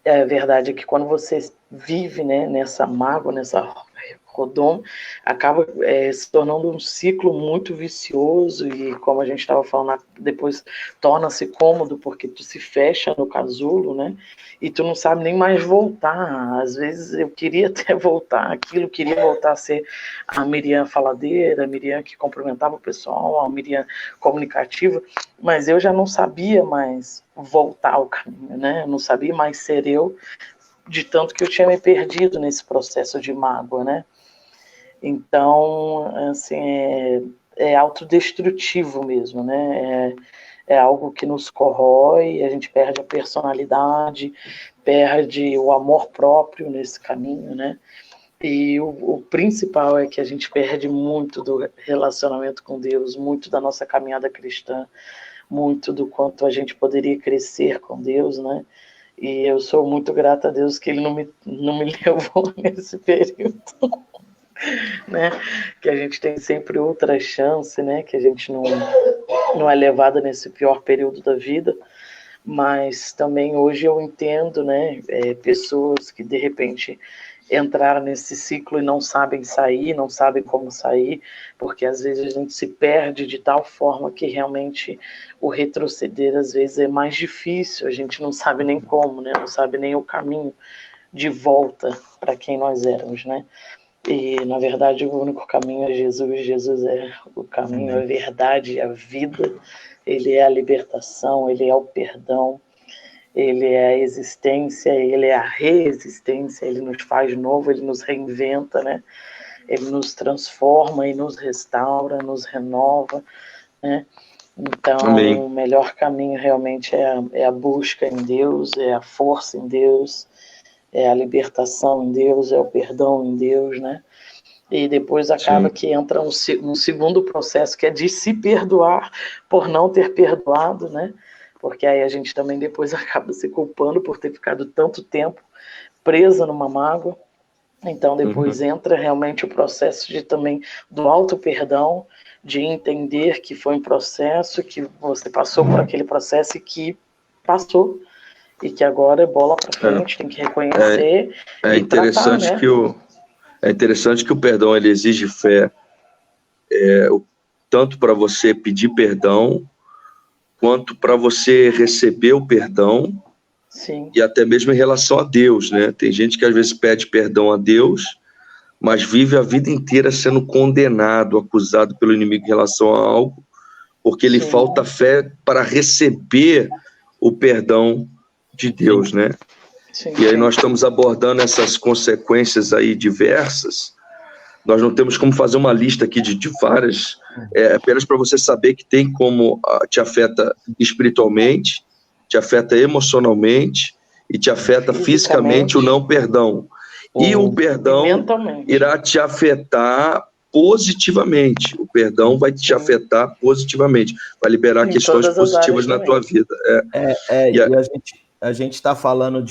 a verdade é que quando você vive, né, nessa mágoa, nessa rodoma, acaba se tornando um ciclo muito vicioso e, como a gente estava falando, depois torna-se cômodo porque tu se fecha no casulo, né? E tu não sabe nem mais voltar. Às vezes eu queria até voltar aquilo, queria voltar a ser a Miriam faladeira, a Miriam que cumprimentava o pessoal, a Miriam comunicativa, mas eu já não sabia mais voltar ao caminho, né? Eu não sabia mais ser eu, de tanto que eu tinha me perdido nesse processo de mágoa, né? Então, assim, é autodestrutivo mesmo, né? É algo que nos corrói, a gente perde a personalidade, perde o amor próprio nesse caminho, né? E o principal é que a gente perde muito do relacionamento com Deus, muito da nossa caminhada cristã, muito do quanto a gente poderia crescer com Deus, né? E eu sou muito grata a Deus que Ele não me levou nesse período. Né? Que a gente tem sempre outra chance, né? Que a gente não é levada nesse pior período da vida, mas também hoje eu entendo, né? Pessoas que de repente entraram nesse ciclo e não sabem sair, não sabem como sair, porque às vezes a gente se perde de tal forma que realmente o retroceder às vezes é mais difícil, a gente não sabe nem como, né? Não sabe nem o caminho de volta para quem nós éramos, né? E, na verdade, o único caminho é Jesus. Jesus é o caminho, a verdade, a vida. Ele é a libertação, ele é o perdão, ele é a existência, ele é a reexistência, ele nos faz novo, ele nos reinventa, né? Ele nos transforma e nos restaura, nos renova, né? Então, Amém. O melhor caminho realmente é a busca em Deus, é a força em Deus, é a libertação em Deus, é o perdão em Deus, né? E depois acaba que entra um segundo processo, que é de se perdoar por não ter perdoado, né? Porque aí a gente também depois acaba se culpando por ter ficado tanto tempo presa numa mágoa. Então, depois entra realmente o processo também do auto-perdão, de entender que foi um processo, que você passou por aquele processo e que passou, e que agora é bola para frente, tem que reconhecer e interessante, tratar, né? É interessante que o perdão ele exige fé, tanto para você pedir perdão, quanto para você receber o perdão. Sim. E até mesmo em relação a Deus, né? Tem gente que às vezes pede perdão a Deus, mas vive a vida inteira sendo condenado, acusado pelo inimigo em relação a algo, porque lhe falta fé para receber o perdão de Deus, né? E aí nós estamos abordando essas consequências aí diversas. Nós não temos como fazer uma lista aqui de várias, apenas para você saber que tem como te afeta espiritualmente, te afeta emocionalmente e te afeta fisicamente o não perdão. E o perdão irá te afetar positivamente. O perdão vai te afetar positivamente, vai liberar questões positivas na tua vida. E a gente está falando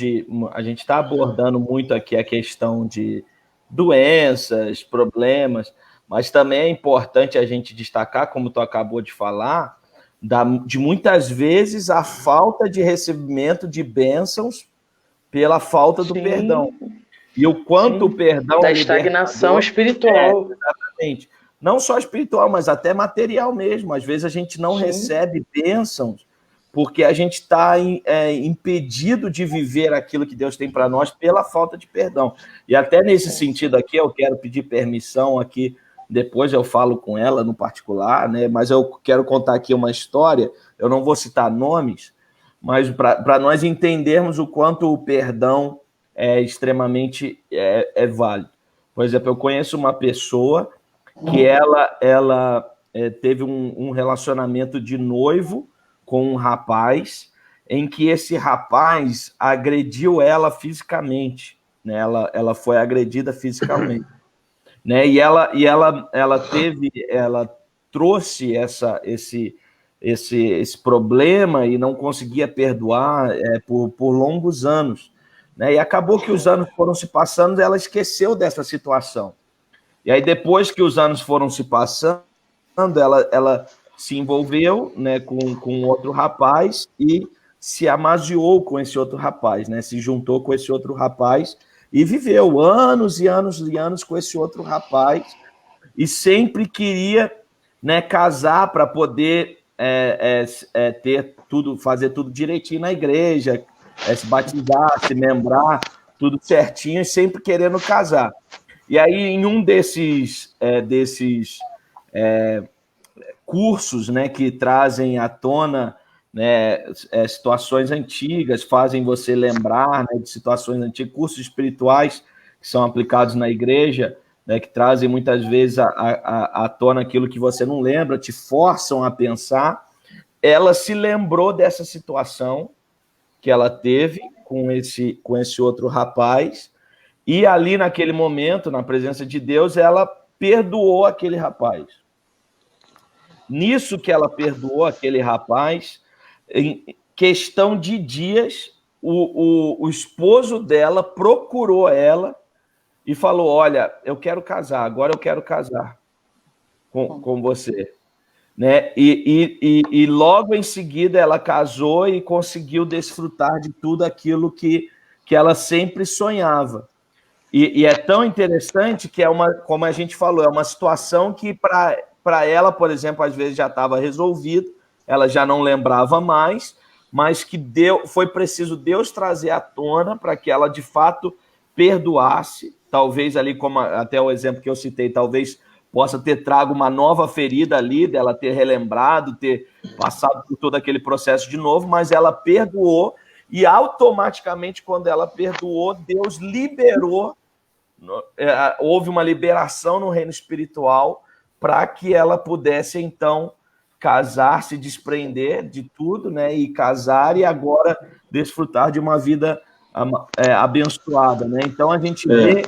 a gente está abordando muito aqui a questão de doenças, problemas, mas também é importante a gente destacar, como tu acabou de falar, de muitas vezes a falta de recebimento de bênçãos pela falta do perdão. E o quanto o perdão... Da estagnação espiritual. Exatamente. Não só espiritual, mas até material mesmo. Às vezes a gente não recebe bênçãos porque a gente está impedido de viver aquilo que Deus tem para nós pela falta de perdão. E até nesse sentido aqui, eu quero pedir permissão aqui, depois eu falo com ela no particular, né? Mas eu quero contar aqui uma história, eu não vou citar nomes, mas para nós entendermos o quanto o perdão é extremamente válido. Por exemplo, eu conheço uma pessoa que ela teve um relacionamento de noivo com um rapaz, em que esse rapaz agrediu ela fisicamente, né? Ela foi agredida fisicamente, né? E ela trouxe esse problema e não conseguia perdoar por longos anos, né? E acabou que os anos foram se passando, ela esqueceu dessa situação. E aí, depois que os anos foram se passando, ela se envolveu, né, com outro rapaz e se amaziou com esse outro rapaz, né? Se juntou com esse outro rapaz e viveu anos e anos e anos com esse outro rapaz e sempre queria, né, casar para poder ter tudo, fazer tudo direitinho na igreja, se batizar, se membrar, tudo certinho e sempre querendo casar. E aí, em um desses cursos, né, que trazem à tona, né, situações antigas, fazem você lembrar, né, de situações antigas, cursos espirituais que são aplicados na igreja, né, que trazem muitas vezes à tona aquilo que você não lembra, te forçam a pensar. Ela se lembrou dessa situação que ela teve com esse outro rapaz, e ali naquele momento, na presença de Deus, ela perdoou aquele rapaz. Nisso que ela perdoou aquele rapaz, em questão de dias, o esposo dela procurou ela e falou: olha, eu quero casar, agora eu quero casar com você. Né? E logo em seguida ela casou e conseguiu desfrutar de tudo aquilo que ela sempre sonhava. E é tão interessante que como a gente falou, é uma situação que para ela, por exemplo, às vezes já estava resolvido, ela já não lembrava mais, mas que foi preciso Deus trazer à tona para que ela de fato perdoasse, talvez ali, como até o exemplo que eu citei, talvez possa ter trago uma nova ferida ali, dela ter relembrado, ter passado por todo aquele processo de novo, mas ela perdoou e automaticamente, quando ela perdoou, Deus liberou, houve uma liberação no reino espiritual para que ela pudesse, então, casar, se desprender de tudo, né, e casar e agora desfrutar de uma vida abençoada, né? Então, a gente vê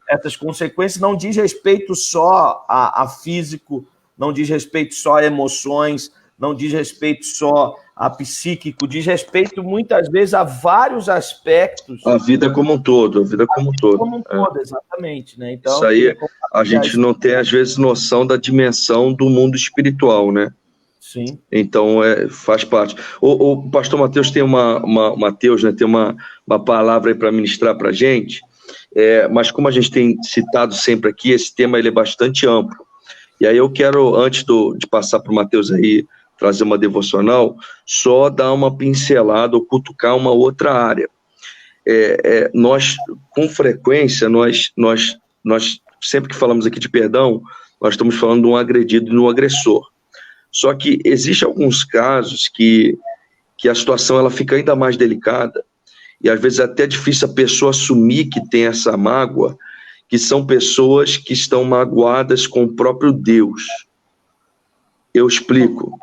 essas consequências, não diz respeito só a físico, não diz respeito só a emoções, não diz respeito só psíquico, diz respeito muitas vezes a vários aspectos. A vida como um todo, a vida como um todo. Como um todo, exatamente, né? Então, isso aí, a gente não tem, às vezes, noção da dimensão do mundo espiritual, né? Sim. Então, faz parte. O pastor Mateus tem Mateus, né, tem uma palavra aí para ministrar para a gente, mas como a gente tem citado sempre aqui, esse tema ele é bastante amplo. E aí eu quero, antes de passar para o Mateus aí, trazer uma devocional, só dar uma pincelada ou cutucar uma outra área. Nós, com frequência, nós, sempre que falamos aqui de perdão, nós estamos falando de um agredido e de um agressor. Só que existem alguns casos que a situação ela fica ainda mais delicada, e às vezes é até difícil a pessoa assumir que tem essa mágoa, que são pessoas que estão magoadas com o próprio Deus. Eu explico.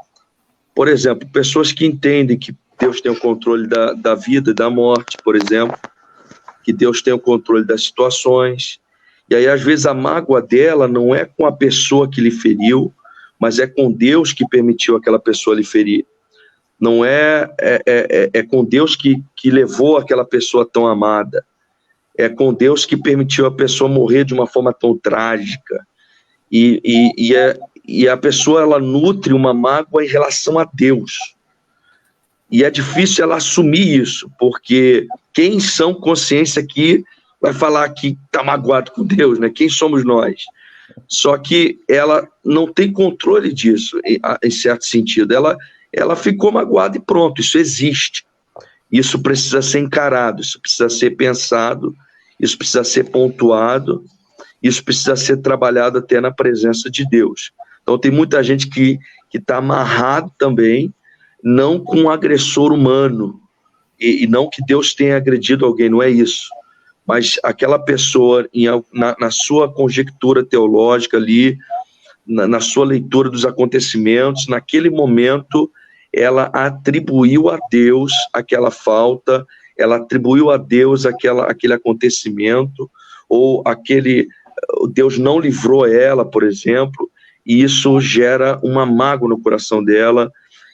Por exemplo, pessoas que entendem que Deus tem o controle da vida e da morte, por exemplo, que Deus tem o controle das situações, e aí às vezes a mágoa dela não é com a pessoa que lhe feriu, mas é com Deus que permitiu aquela pessoa lhe ferir. Não é com Deus que levou aquela pessoa tão amada. É com Deus que permitiu a pessoa morrer de uma forma tão trágica. E a pessoa, ela nutre uma mágoa em relação a Deus. E é difícil ela assumir isso, porque quem são consciência aqui vai falar que está magoado com Deus, né? Quem somos nós? Só que ela não tem controle disso, em certo sentido. Ela ficou magoada e pronto, isso existe. Isso precisa ser encarado, isso precisa ser pensado, isso precisa ser pontuado, isso precisa ser trabalhado até na presença de Deus. Então tem muita gente que está amarrado também, não com um agressor humano, e não que Deus tenha agredido alguém, não é isso. Mas aquela pessoa, na sua conjectura teológica ali, na sua leitura dos acontecimentos, naquele momento, ela atribuiu a Deus aquela falta, ela atribuiu a Deus aquele acontecimento, ou Deus não livrou ela, por exemplo, e isso gera uma mágoa no coração dela,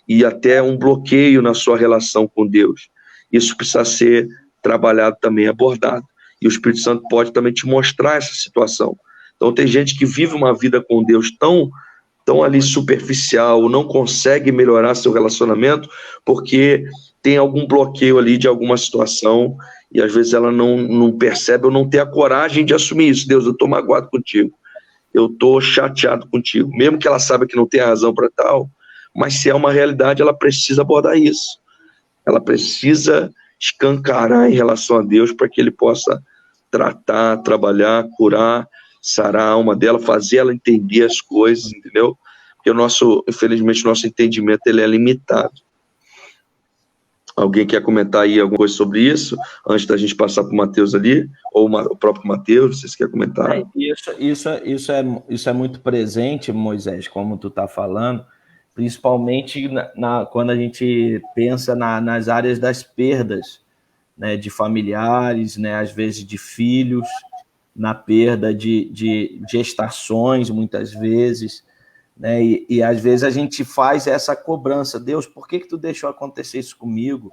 e até um bloqueio na sua relação com Deus. Isso precisa ser trabalhado também, abordado. E o Espírito Santo pode também te mostrar essa situação. Então tem gente que vive uma vida com Deus tão ali superficial, não consegue melhorar seu relacionamento, porque tem algum bloqueio ali de alguma situação, e às vezes ela não percebe ou não tem a coragem de assumir isso. Deus, eu estou magoado contigo, eu estou chateado contigo, mesmo que ela saiba que não tem razão para tal, mas se é uma realidade, ela precisa abordar isso. Ela precisa escancarar em relação a Deus para que Ele possa tratar, trabalhar, curar, sarar a alma dela, fazer ela entender as coisas, entendeu? Porque infelizmente, o nosso entendimento ele é limitado. Alguém quer comentar aí alguma coisa sobre isso, antes da gente passar para o Mateus ali, ou o próprio Mateus, vocês querem comentar? Isso é muito presente, Moisés, como tu está falando, principalmente quando a gente pensa nas áreas das perdas, né, de familiares, né, às vezes de filhos, na perda de gestações, muitas vezes, né, e às vezes a gente faz essa cobrança, Deus, por que tu deixou acontecer isso comigo?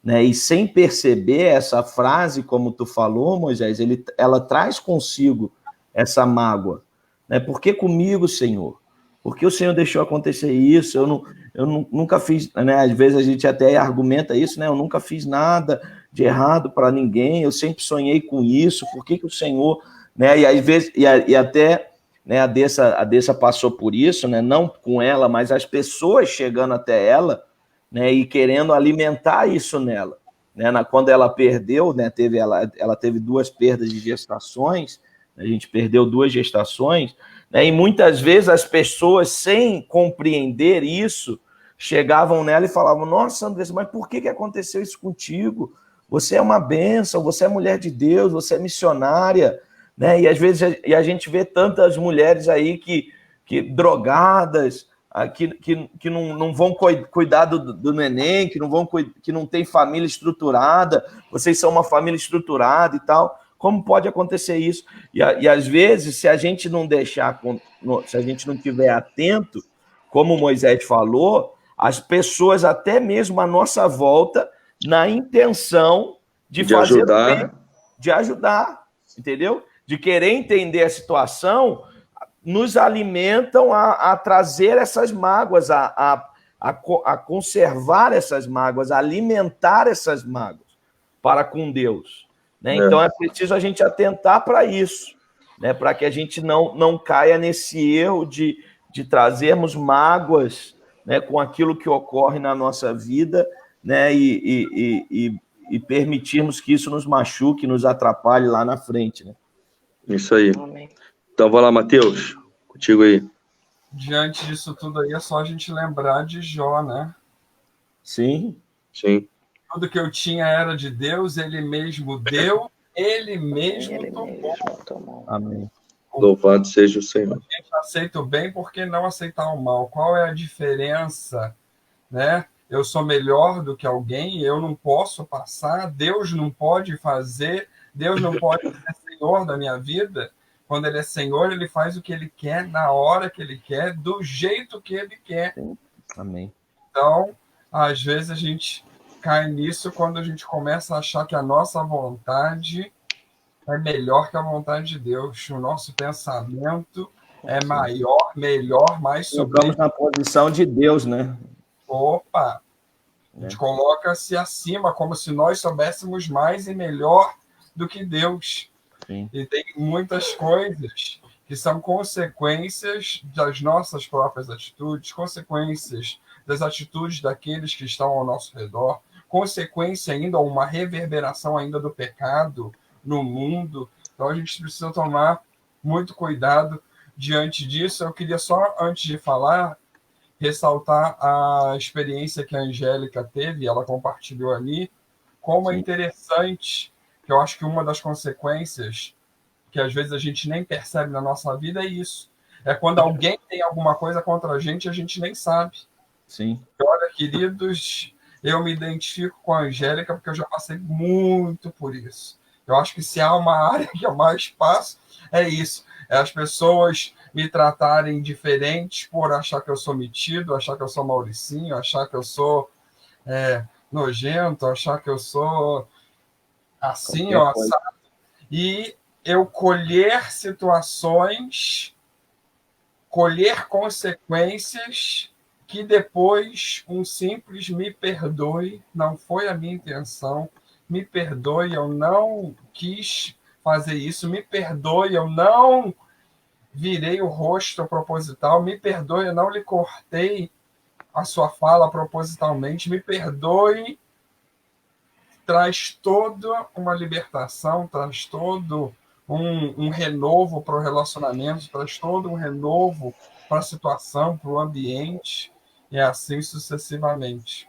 Né, e sem perceber essa frase, como tu falou, Moisés, ela traz consigo essa mágoa, né, por que comigo, Senhor? Por que o Senhor deixou acontecer isso? Eu nunca fiz, né? Às vezes a gente até argumenta isso, né? Eu nunca fiz nada de errado para ninguém, eu sempre sonhei com isso, por que o Senhor, né? E às vezes, e até, né, a Dessa passou por isso, né? Não com ela, mas as pessoas chegando até ela, né? E querendo alimentar isso nela, né? Quando ela perdeu, né? Ela teve 2 perdas de gestações, a gente perdeu 2 gestações, né? E muitas vezes as pessoas, sem compreender isso, chegavam nela e falavam, nossa, Andressa, mas por que aconteceu isso contigo? Você é uma bênção, você é mulher de Deus, você é missionária, né? E às vezes a gente vê tantas mulheres aí que drogadas, que não vão cuidar do neném, que não tem família estruturada, vocês são uma família estruturada e tal. Como pode acontecer isso? E às vezes, se a gente não deixar, se a gente não estiver atento, como Moisés falou, as pessoas, até mesmo à nossa volta, na intenção de fazer ajudar. bem, de ajudar, entendeu? De querer entender a situação, nos alimentam a trazer essas mágoas, a conservar essas mágoas, a alimentar essas mágoas para com Deus. Né? Então é preciso a gente atentar para isso, né? Para que a gente não caia nesse erro de trazermos mágoas, né, com aquilo que ocorre na nossa vida, né, e permitirmos que isso nos machuque, nos atrapalhe lá na frente. Né? Isso aí. Amém. Então, vai lá, Mateus, contigo aí. Diante disso tudo aí, é só a gente lembrar de Jó, né? Sim. Sim. Tudo que eu tinha era de Deus, ele mesmo deu, ele mesmo tomou. Amém. Louvado seja o Senhor. A gente aceita o bem, por que não aceitar o mal? Qual é a diferença, né? Eu sou melhor do que alguém, eu não posso passar, Deus não pode fazer, Deus não pode ser Senhor da minha vida. Quando ele é Senhor, ele faz o que ele quer, na hora que ele quer, do jeito que ele quer. Amém. Então, às vezes a gente cai nisso quando a gente começa a achar que a nossa vontade é melhor que a vontade de Deus. O nosso pensamento é maior, melhor, mais sublime. Estamos na posição de Deus, né? Opa! A gente coloca-se acima, como se nós soubéssemos mais e melhor do que Deus. Sim. E tem muitas coisas que são consequências das nossas próprias atitudes, consequências das atitudes daqueles que estão ao nosso redor, consequência ainda, uma reverberação ainda do pecado no mundo. Então a gente precisa tomar muito cuidado diante disso. Eu queria só, antes de falar, ressaltar a experiência que a Angélica teve, ela compartilhou ali, como é interessante, que eu acho que uma das consequências que às vezes a gente nem percebe na nossa vida é isso. É quando alguém tem alguma coisa contra a gente nem sabe. Sim. Olha, queridos, eu me identifico com a Angélica porque eu já passei muito por isso. Eu acho que se há uma área que eu mais passo, é isso. É as pessoas me tratarem diferente por achar que eu sou metido, achar que eu sou Mauricinho, achar que eu sou nojento, achar que eu sou assim, ó, assado. E eu colher situações, colher consequências que depois um simples me perdoe, não foi a minha intenção, me perdoe, eu não quis fazer isso, me perdoe, eu não virei o rosto proposital, me perdoe, eu não lhe cortei a sua fala propositalmente, me perdoe, traz toda uma libertação, traz todo um renovo para o relacionamento, traz todo um renovo para a situação, para o ambiente, e assim sucessivamente.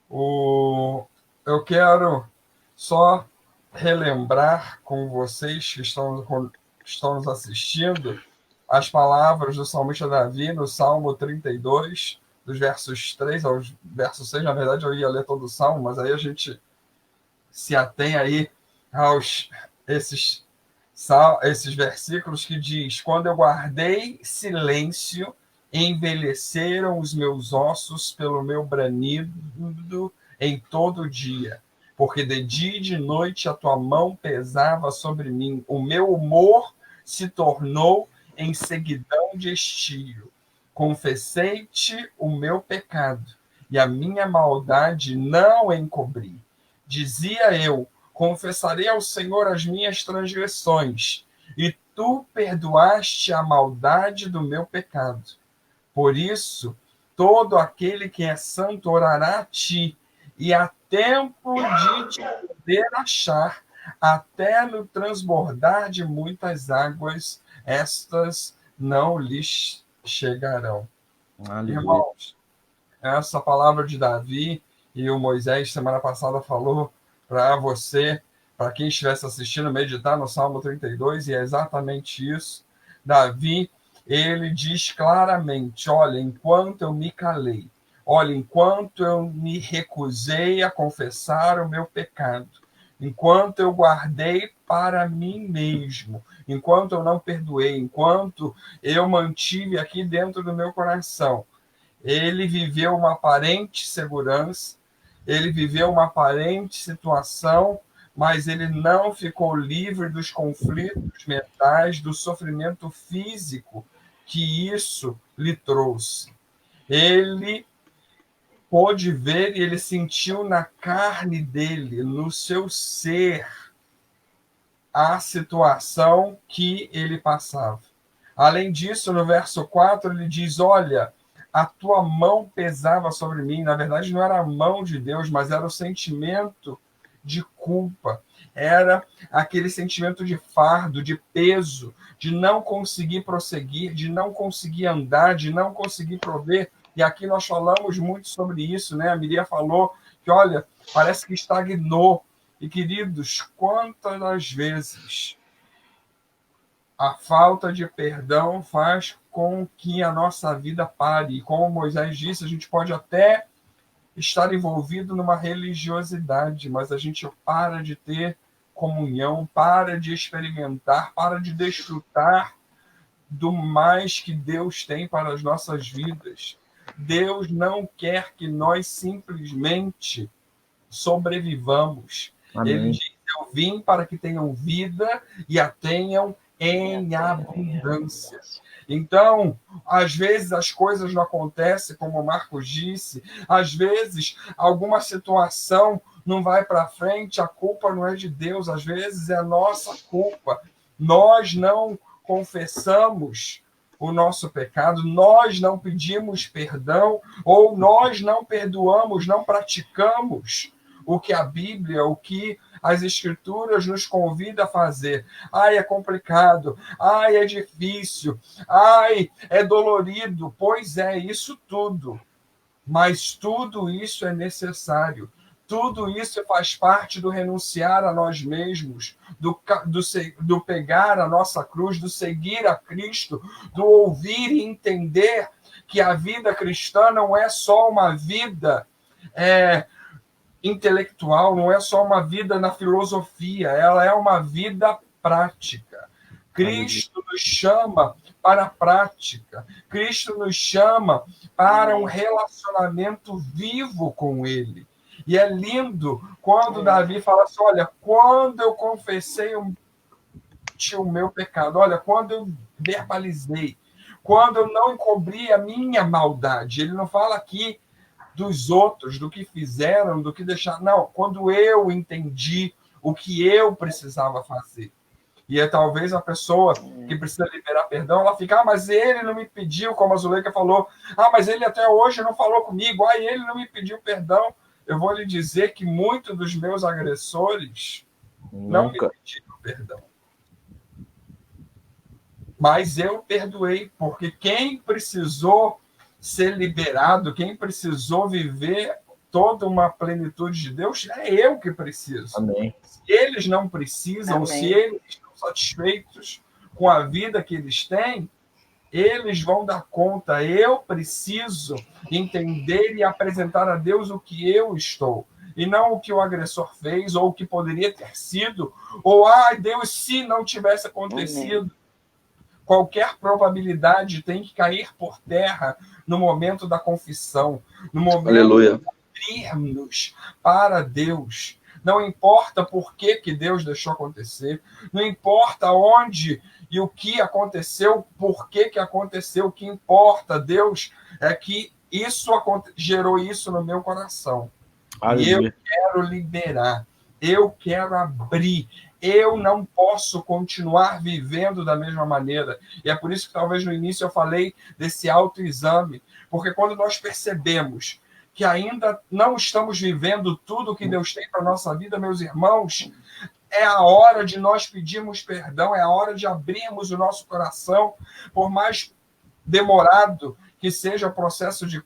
Eu quero só relembrar com vocês que estão nos assistindo as palavras do salmista Davi no Salmo 32, dos versos 3 ao verso 6. Na verdade, eu ia ler todo o Salmo, mas aí a gente se atém aí esses versículos que diz: quando eu guardei silêncio, envelheceram os meus ossos pelo meu bramido em todo dia, porque de dia e de noite a tua mão pesava sobre mim, o meu humor se tornou em seguidão de estio. Confessei-te o meu pecado, e a minha maldade não encobri. Dizia eu: confessarei ao Senhor as minhas transgressões, e tu perdoaste a maldade do meu pecado. Por isso, todo aquele que é santo orará a ti, e há tempo de te poder achar, até no transbordar de muitas águas, estas não lhes chegarão. Irmãos, essa palavra de Davi, e o Moisés, semana passada, falou para você, para quem estivesse assistindo, meditar no Salmo 32, e é exatamente isso. Davi, ele diz claramente: olha, enquanto eu me calei, olha, enquanto eu me recusei a confessar o meu pecado, enquanto eu guardei para mim mesmo, enquanto eu não perdoei, enquanto eu mantive aqui dentro do meu coração, Ele viveu uma aparente segurança, ele viveu uma aparente situação, mas ele não ficou livre dos conflitos mentais, do sofrimento físico que isso lhe trouxe. Ele pôde ver e ele sentiu na carne dele, no seu ser, a situação que ele passava. Além disso, no verso 4, ele diz, olha, a tua mão pesava sobre mim. Na verdade, não era a mão de Deus, mas era o sentimento de culpa. Era aquele sentimento de fardo, de peso, de não conseguir prosseguir, de não conseguir andar, de não conseguir prover. E aqui nós falamos muito sobre isso, né? A Miriam falou que, olha, parece que estagnou. E, queridos, quantas vezes a falta de perdão faz com que a nossa vida pare. E como Moisés disse, a gente pode até estar envolvido numa religiosidade, mas a gente para de ter comunhão, para de experimentar, para de desfrutar do mais que Deus tem para as nossas vidas. Deus não quer que nós simplesmente sobrevivamos. Amém. Ele diz, eu vim para que tenham vida e a tenham em abundância. Então, às vezes as coisas não acontecem, como o Marcos disse, às vezes alguma situação não vai para frente, a culpa não é de Deus, às vezes é a nossa culpa. Nós não confessamos o nosso pecado, nós não pedimos perdão, ou nós não perdoamos, não praticamos o que a Bíblia, o que as Escrituras nos convidam a fazer. Ai, é complicado. Ai, é difícil. Ai, é dolorido. Pois é, isso tudo. Mas tudo isso é necessário. Tudo isso faz parte do renunciar a nós mesmos, do pegar a nossa cruz, do seguir a Cristo, do ouvir e entender que a vida cristã não é só uma vida intelectual, não é só uma vida na filosofia, ela é uma vida prática. Cristo nos chama para a prática. Cristo nos chama para um relacionamento vivo com Ele. E é lindo quando Davi fala assim, olha, quando eu confessei o meu pecado, olha, quando eu verbalizei, quando eu não encobri a minha maldade. Ele não fala aqui dos outros, do que fizeram, do que deixaram. Não, quando eu entendi o que eu precisava fazer. E é talvez a pessoa que precisa liberar perdão, ela fica, mas ele não me pediu, como a Zuleika falou, mas ele até hoje não falou comigo, ele não me pediu perdão. Eu vou lhe dizer que muitos dos meus agressores não me pediram perdão. Mas eu perdoei, porque quem precisou ser liberado, quem precisou viver toda uma plenitude de Deus, é eu que preciso. Amém. Se eles não precisam, amém, se eles estão satisfeitos com a vida que eles têm, eles vão dar conta. Eu preciso entender e apresentar a Deus o que eu estou, e não o que o agressor fez, ou o que poderia ter sido, ou, Deus, se não tivesse acontecido. Amém. Qualquer probabilidade tem que cair por terra no momento da confissão, no momento Aleluia. de abrirmos para Deus. Não importa por que Deus deixou acontecer, não importa onde e o que aconteceu, por que aconteceu, o que importa, Deus, é que isso gerou isso no meu coração. Aleluia. E eu quero liberar, eu quero abrir. Eu não posso continuar vivendo da mesma maneira. E é por isso que talvez no início eu falei desse autoexame. Porque quando nós percebemos que ainda não estamos vivendo tudo que Deus tem para a nossa vida, meus irmãos, é a hora de nós pedirmos perdão, é a hora de abrirmos o nosso coração, por mais demorado que seja o processo de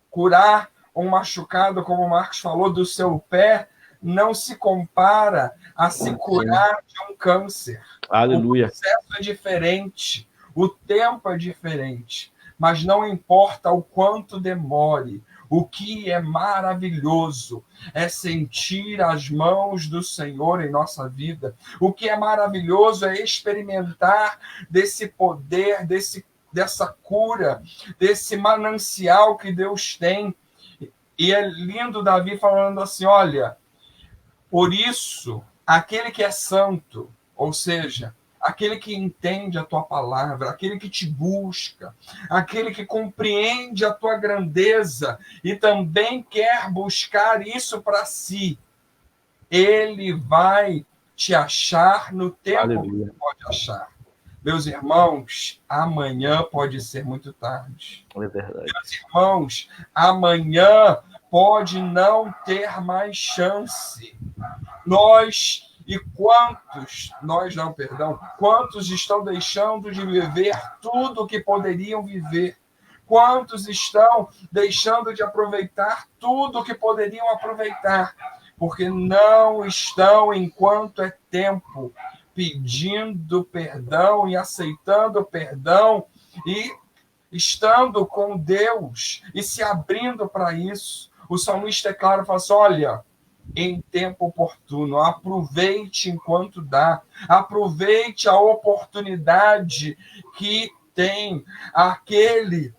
curar um machucado, como o Marcos falou, do seu pé, não se compara a se curar de um câncer. Aleluia. O processo é diferente, o tempo é diferente, mas não importa o quanto demore. O que é maravilhoso é sentir as mãos do Senhor em nossa vida. O que é maravilhoso é experimentar desse poder, dessa cura, desse manancial que Deus tem. E é lindo Davi falando assim, olha, por isso, aquele que é santo, ou seja, aquele que entende a tua palavra, aquele que te busca, aquele que compreende a tua grandeza e também quer buscar isso para si, ele vai te achar no tempo Aleluia. que pode achar. Meus irmãos, amanhã pode ser muito tarde. É verdade. Meus irmãos, amanhã pode não ter mais chance. Quantos estão deixando de viver tudo o que poderiam viver? Quantos estão deixando de aproveitar tudo o que poderiam aproveitar? Porque não estão, enquanto é tempo, pedindo perdão e aceitando perdão e estando com Deus e se abrindo para isso. O salmista, é claro, fala assim, olha, em tempo oportuno, aproveite enquanto dá, aproveite a oportunidade que tem aquele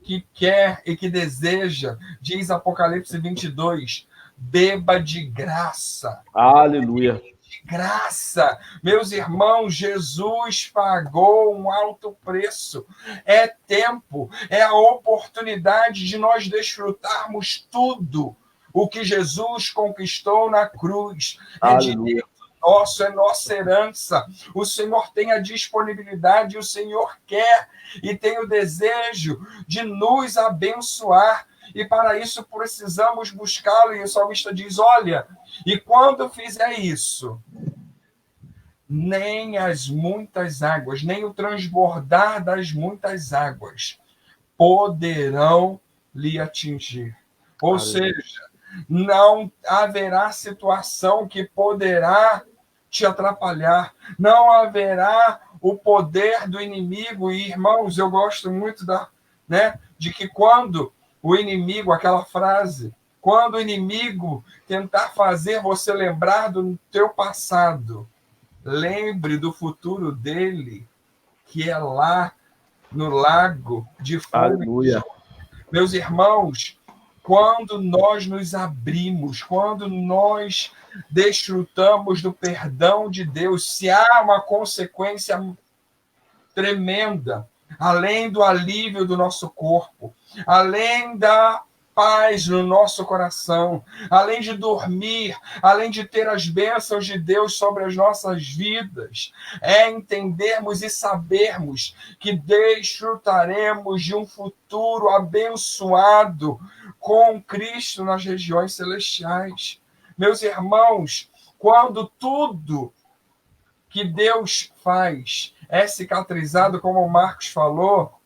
que quer e que deseja, diz Apocalipse 22, beba de graça. Aleluia. De graça. Meus irmãos, Jesus pagou um alto preço. É tempo, é a oportunidade de nós desfrutarmos tudo o que Jesus conquistou na cruz. É direito nosso, é nossa herança. O Senhor tem a disponibilidade, o Senhor quer e tem o desejo de nos abençoar. E para isso precisamos buscá-lo. E o salmista diz, olha, e quando fizer isso, nem as muitas águas, nem o transbordar das muitas águas poderão lhe atingir. Ou seja, não haverá situação que poderá te atrapalhar, não haverá o poder do inimigo. E, irmãos, eu gosto muito de que quando o inimigo, aquela frase, quando o inimigo tentar fazer você lembrar do teu passado, lembre do futuro dele, que é lá no lago de fogo. Aleluia. Meus irmãos, quando nós nos abrimos, quando nós desfrutamos do perdão de Deus, se há uma consequência tremenda, além do alívio do nosso corpo, além da paz no nosso coração, além de dormir, além de ter as bênçãos de Deus sobre as nossas vidas, é entendermos e sabermos que desfrutaremos de um futuro abençoado com Cristo nas regiões celestiais. Meus irmãos, quando tudo que Deus faz é cicatrizado, como o Marcos falou,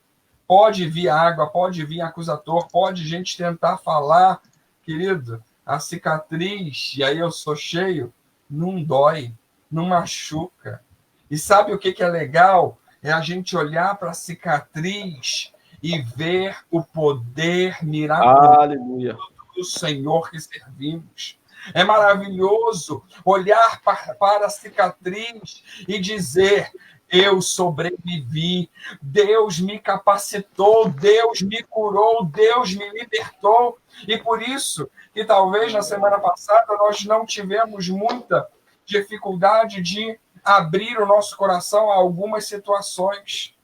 pode vir água, pode vir acusador, pode gente tentar falar, querido, a cicatriz, e aí eu sou cheio, não dói, não machuca. E sabe o que é legal? É a gente olhar para a cicatriz e ver o poder miraculoso do Senhor que servimos. É maravilhoso olhar para a cicatriz e dizer, eu sobrevivi, Deus me capacitou, Deus me curou, Deus me libertou. E por isso que talvez na semana passada nós não tivemos muita dificuldade de abrir o nosso coração a algumas situações,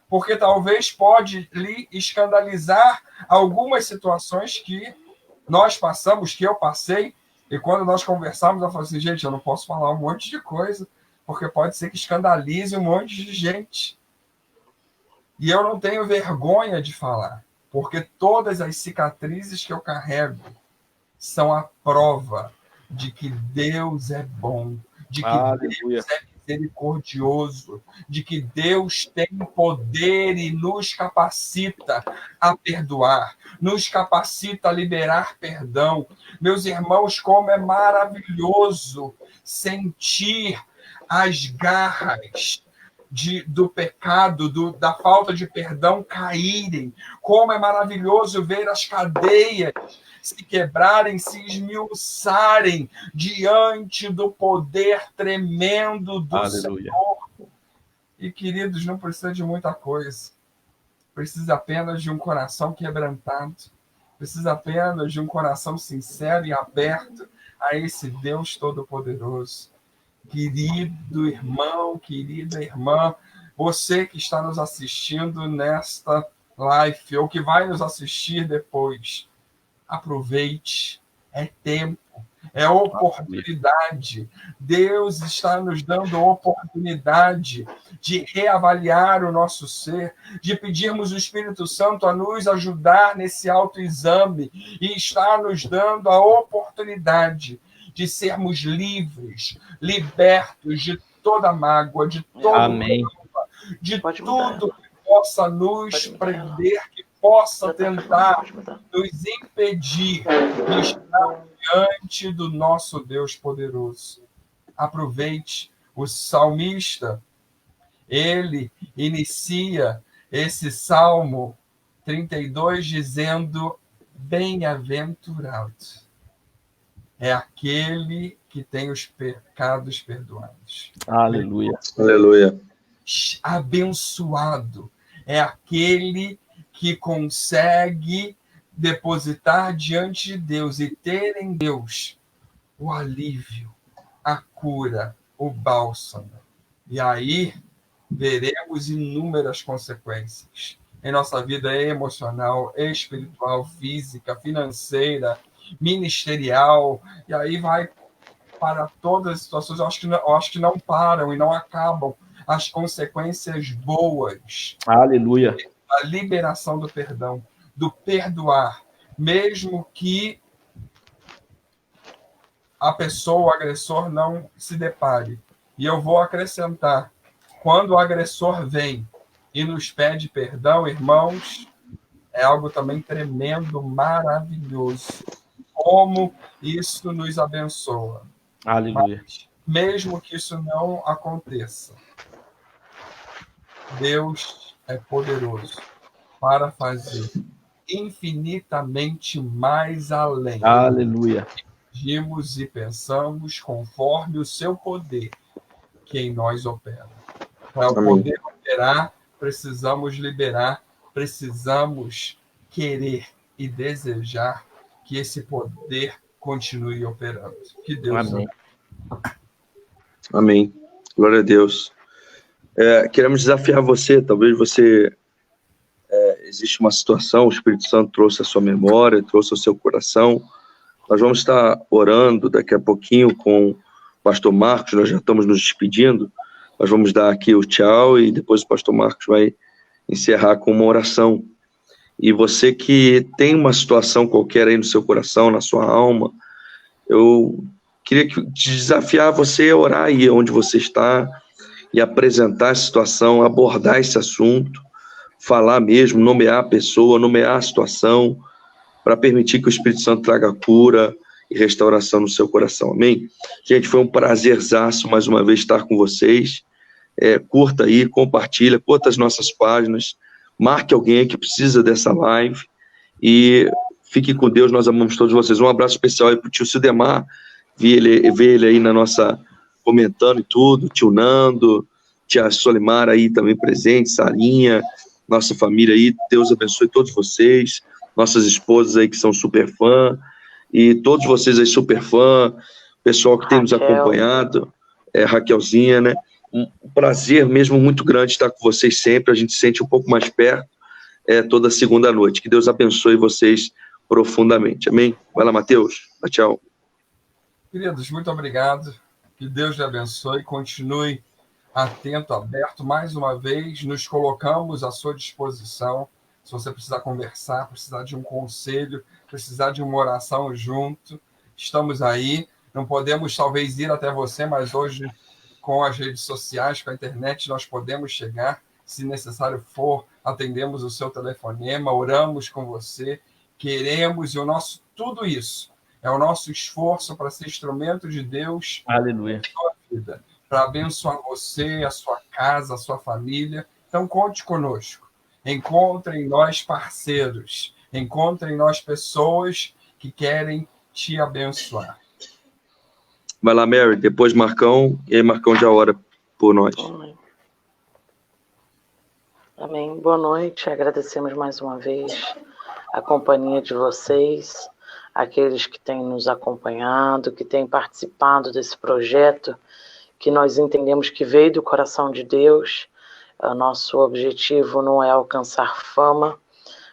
porque talvez pode lhe escandalizar algumas situações que nós passamos, que eu passei, e quando nós conversamos, eu falei assim, gente, eu não posso falar um monte de coisa, porque pode ser que escandalize um monte de gente. E eu não tenho vergonha de falar, porque todas as cicatrizes que eu carrego são a prova de que Deus é bom, de que Deus é misericordioso, de que Deus tem poder e nos capacita a perdoar, nos capacita a liberar perdão. Meus irmãos, como é maravilhoso sentir as garras do pecado, da falta de perdão caírem. Como é maravilhoso ver as cadeias se quebrarem, se esmiuçarem diante do poder tremendo do Senhor. E, queridos, não precisa de muita coisa. precisa apenas de um coração quebrantado, precisa apenas de um coração sincero e aberto a esse Deus Todo-Poderoso. Querido irmão, querida irmã, você que está nos assistindo nesta live, ou que vai nos assistir depois, aproveite, é tempo, é oportunidade. Deus está nos dando oportunidade de reavaliar o nosso ser, de pedirmos o Espírito Santo a nos ajudar nesse autoexame e está nos dando a oportunidade de sermos livres, libertos de toda mágoa, de todo problema, de tudo que possa nos prender, que possa tentar nos impedir de estar diante do nosso Deus poderoso. Aproveite. O salmista, ele inicia esse Salmo 32 dizendo: bem-aventurado é aquele que tem os pecados perdoados. Aleluia. Aleluia. Abençoado é aquele que consegue depositar diante de Deus e ter em Deus o alívio, a cura, o bálsamo. E aí veremos inúmeras consequências em nossa vida emocional, espiritual, física, financeira, ministerial, e aí vai para todas as situações. Eu acho que não param e não acabam as consequências boas. Aleluia. A liberação do perdão, do perdoar, mesmo que a pessoa, o agressor, não se depare. E eu vou acrescentar, quando o agressor vem e nos pede perdão, irmãos, é algo também tremendo, maravilhoso. Como isso nos abençoa. Aleluia. Mas, mesmo que isso não aconteça, Deus é poderoso para fazer infinitamente mais além. Aleluia. Agimos e pensamos conforme o seu poder que em nós opera. Para poder operar, precisamos liberar, precisamos querer e desejar que esse poder continue operando. Que Deus Amém. Amém. Glória a Deus. Queremos desafiar você, talvez você... existe uma situação, o Espírito Santo trouxe a sua memória, trouxe ao seu coração. Nós vamos estar orando daqui a pouquinho com o pastor Marcos, nós já estamos nos despedindo, nós vamos dar aqui o tchau e depois o pastor Marcos vai encerrar com uma oração. E você que tem uma situação qualquer aí no seu coração, na sua alma, eu queria te desafiar você a orar aí onde você está e apresentar a situação, abordar esse assunto, falar mesmo, nomear a pessoa, nomear a situação, para permitir que o Espírito Santo traga cura e restauração no seu coração. Amém? Gente, foi um prazerzaço mais uma vez estar com vocês. Curta aí, compartilha, curta as nossas páginas, marque alguém que precisa dessa live e fique com Deus, nós amamos todos vocês. Um abraço especial aí para o tio Cildemar, ver ele aí na nossa, comentando e tudo, tio Nando, tia Solimar aí também presente, Sarinha, nossa família aí, Deus abençoe todos vocês, nossas esposas aí que são super fã, e todos vocês aí super fã, pessoal que tem nos acompanhado, Raquelzinha, né? Um prazer mesmo muito grande estar com vocês sempre, a gente se sente um pouco mais perto toda segunda noite. Que Deus abençoe vocês profundamente. Amém? Vai lá, Mateus. Tchau. Queridos, muito obrigado. Que Deus lhe abençoe. Continue atento, aberto. Mais uma vez, nos colocamos à sua disposição. Se você precisar conversar, precisar de um conselho, precisar de uma oração junto, estamos aí. Não podemos, talvez, ir até você, mas hoje, com as redes sociais, com a internet, nós podemos chegar. Se necessário for, atendemos o seu telefonema, oramos com você, queremos, e o nosso, tudo isso é o nosso esforço para ser instrumento de Deus. Aleluia. Na sua vida, para abençoar você, a sua casa, a sua família. Então, conte conosco. Encontre em nós parceiros, encontre em nós pessoas que querem te abençoar. Vai lá, Mary, depois Marcão, e aí Marcão já ora por nós. Amém. Boa noite. Agradecemos mais uma vez a companhia de vocês, aqueles que têm nos acompanhado, que têm participado desse projeto, que nós entendemos que veio do coração de Deus. O nosso objetivo não é alcançar fama,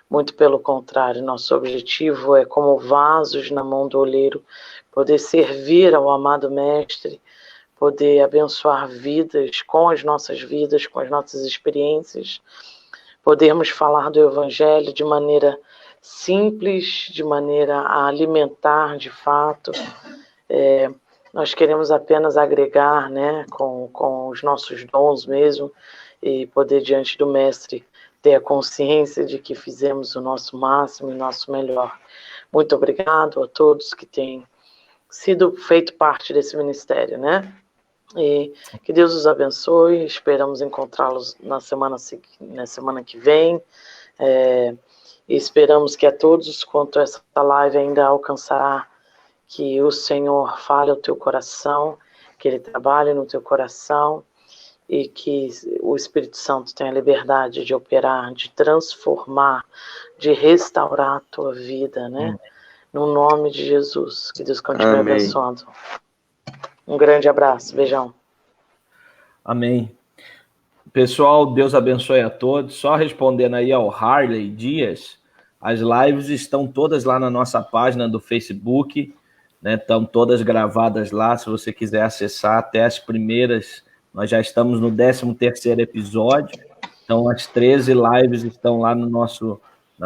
muito pelo contrário, nosso objetivo é, como vasos na mão do oleiro, poder servir ao amado Mestre, poder abençoar vidas com as nossas vidas, com as nossas experiências, podermos falar do Evangelho de maneira simples, de maneira a alimentar de fato. Nós queremos apenas agregar, né, com os nossos dons mesmo, e poder diante do Mestre ter a consciência de que fizemos o nosso máximo e o nosso melhor. Muito obrigado a todos que têm sido feito parte desse ministério, né? E que Deus os abençoe. Esperamos encontrá-los na semana que vem. E esperamos que a todos, quanto essa live ainda alcançará, que o Senhor fale ao teu coração, que Ele trabalhe no teu coração e que o Espírito Santo tenha liberdade de operar, de transformar, de restaurar a tua vida, né? No nome de Jesus. Que Deus continue abençoando. Um grande abraço. Beijão. Amém. Pessoal, Deus abençoe a todos. Só respondendo aí ao Harley Dias, as lives estão todas lá na nossa página do Facebook, né? Estão todas gravadas lá, se você quiser acessar até as primeiras. Nós já estamos no 13º episódio, então as 13 lives estão lá na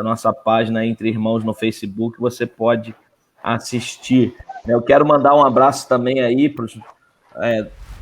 nossa página Entre Irmãos no Facebook, você pode assistir. Eu quero mandar um abraço também aí,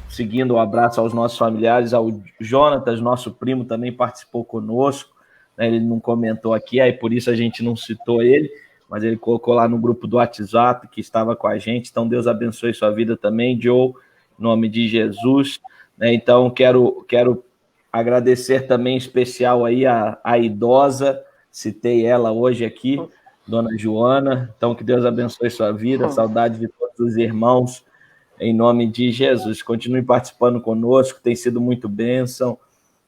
seguindo o abraço aos nossos familiares, ao Jonatas, nosso primo, também participou conosco, né? Ele não comentou aqui, aí por isso a gente não citou ele, mas ele colocou lá no grupo do WhatsApp que estava com a gente, então Deus abençoe sua vida também, Joe, em nome de Jesus. Então, quero agradecer também em especial aí a idosa, citei ela hoje aqui, Dona Joana. Então, que Deus abençoe sua vida, saudade de todos os irmãos, em nome de Jesus. Continue participando conosco, tem sido muito bênção,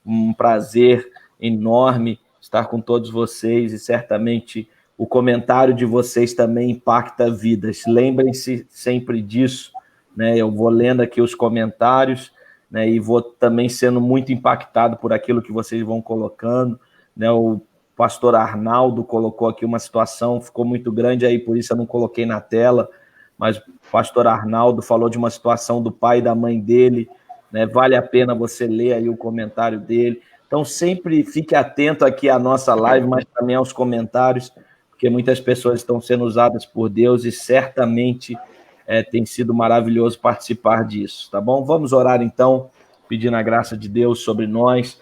um prazer enorme estar com todos vocês e certamente o comentário de vocês também impacta vidas. Lembrem-se sempre disso, né? Eu vou lendo aqui os comentários, né, e vou também sendo muito impactado por aquilo que vocês vão colocando, né? O pastor Arnaldo colocou aqui uma situação, ficou muito grande aí, por isso eu não coloquei na tela, mas o pastor Arnaldo falou de uma situação do pai e da mãe dele, né? Vale a pena você ler aí o comentário dele. Então sempre fique atento aqui à nossa live, mas também aos comentários, porque muitas pessoas estão sendo usadas por Deus e certamente tem sido maravilhoso participar disso, tá bom? Vamos orar então, pedindo a graça de Deus sobre nós.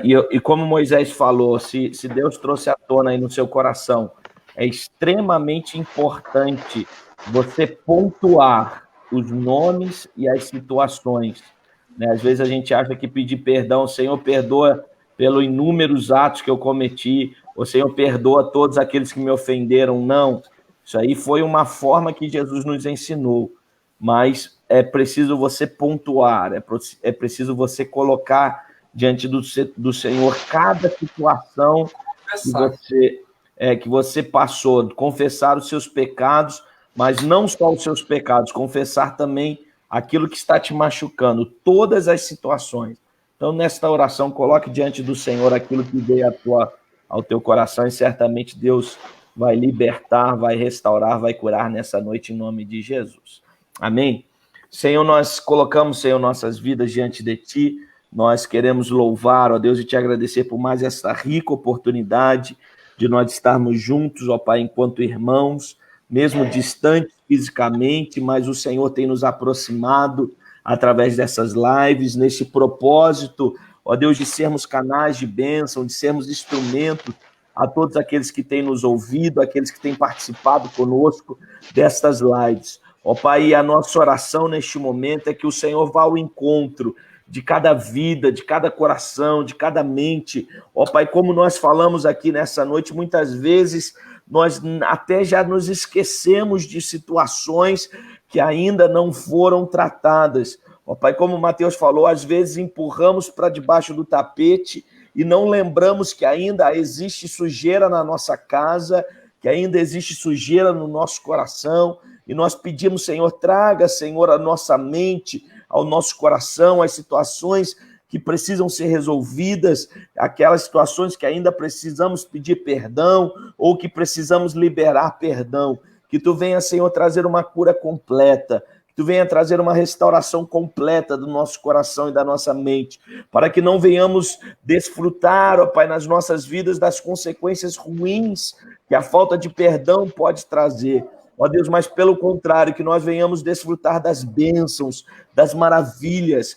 E como Moisés falou, se Deus trouxe à tona aí no seu coração, é extremamente importante você pontuar os nomes e as situações, né? Às vezes a gente acha que pedir perdão, Senhor, perdoa pelos inúmeros atos que eu cometi, o Senhor perdoa todos aqueles que me ofenderam. Não. Isso aí foi uma forma que Jesus nos ensinou, mas é preciso você pontuar, é preciso você colocar diante do Senhor cada situação que você passou, confessar os seus pecados, mas não só os seus pecados, confessar também aquilo que está te machucando, todas as situações. Então, nesta oração, coloque diante do Senhor aquilo que veio ao teu coração e certamente Deus vai libertar, vai restaurar, vai curar nessa noite em nome de Jesus. Amém? Senhor, nós colocamos, Senhor, nossas vidas diante de Ti. Nós queremos louvar, ó Deus, e Te agradecer por mais essa rica oportunidade de nós estarmos juntos, ó Pai, enquanto irmãos, mesmo distantes fisicamente, mas o Senhor tem nos aproximado através dessas lives, nesse propósito, ó Deus, de sermos canais de bênção, de sermos instrumentos a todos aqueles que têm nos ouvido, aqueles que têm participado conosco destas lives. Ó Pai, a nossa oração neste momento é que o Senhor vá ao encontro de cada vida, de cada coração, de cada mente. Ó Pai, como nós falamos aqui nessa noite, muitas vezes nós até já nos esquecemos de situações que ainda não foram tratadas. Ó Pai, como o Mateus falou, às vezes empurramos para debaixo do tapete e não lembramos que ainda existe sujeira na nossa casa, que ainda existe sujeira no nosso coração, e nós pedimos, Senhor, traga, Senhor, a nossa mente, ao nosso coração, as situações que precisam ser resolvidas, aquelas situações que ainda precisamos pedir perdão, ou que precisamos liberar perdão. Que tu venha, Senhor, trazer uma cura completa, que tu venha trazer uma restauração completa do nosso coração e da nossa mente, para que não venhamos desfrutar, ó Pai, nas nossas vidas das consequências ruins que a falta de perdão pode trazer. Ó Deus, mas pelo contrário, que nós venhamos desfrutar das bênçãos, das maravilhas,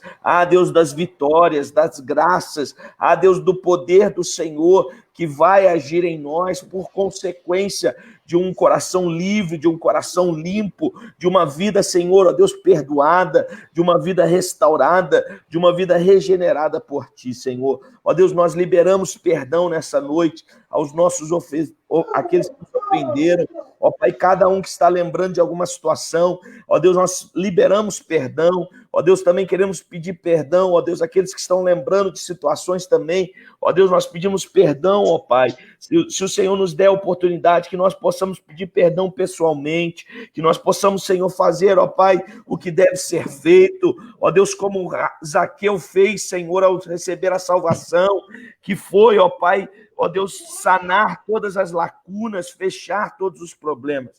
Deus, das vitórias, das graças, Deus, do poder do Senhor que vai agir em nós por consequência de um coração livre, de um coração limpo, de uma vida, Senhor, ó Deus, perdoada, de uma vida restaurada, de uma vida regenerada por Ti, Senhor. Ó Deus, nós liberamos perdão nessa noite aos nossos aqueles que nos ofenderam, ó Pai, cada um que está lembrando de alguma situação, ó Deus, nós liberamos perdão, ó Deus, também queremos pedir perdão, ó Deus, aqueles que estão lembrando de situações também, ó Deus, nós pedimos perdão, ó Pai, se o Senhor nos der a oportunidade, que nós possamos pedir perdão pessoalmente, que nós possamos, Senhor, fazer, ó Pai, o que deve ser feito, ó Deus, como Zaqueu fez, Senhor, ao receber a salvação, que foi, ó Pai, ó Deus, sanar todas as lacunas, fechar todos os problemas,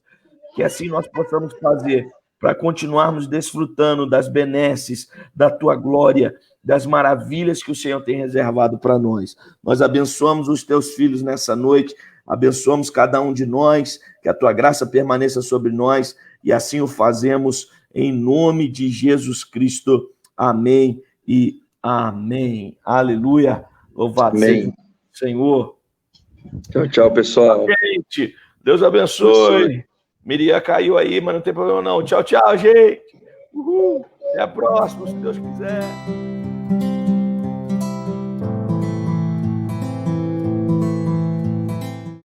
que assim nós possamos fazer, para continuarmos desfrutando das benesses, da Tua glória, das maravilhas que o Senhor tem reservado para nós. Nós abençoamos os Teus filhos nessa noite, abençoamos cada um de nós, que a Tua graça permaneça sobre nós, e assim o fazemos em nome de Jesus Cristo. Amém e amém. Aleluia. Louvado seja o Senhor. Tchau, tchau, pessoal. Gente, Deus abençoe. Miriam caiu aí, mas não tem problema não. Tchau, tchau, gente. Uhul. Até a próxima, se Deus quiser.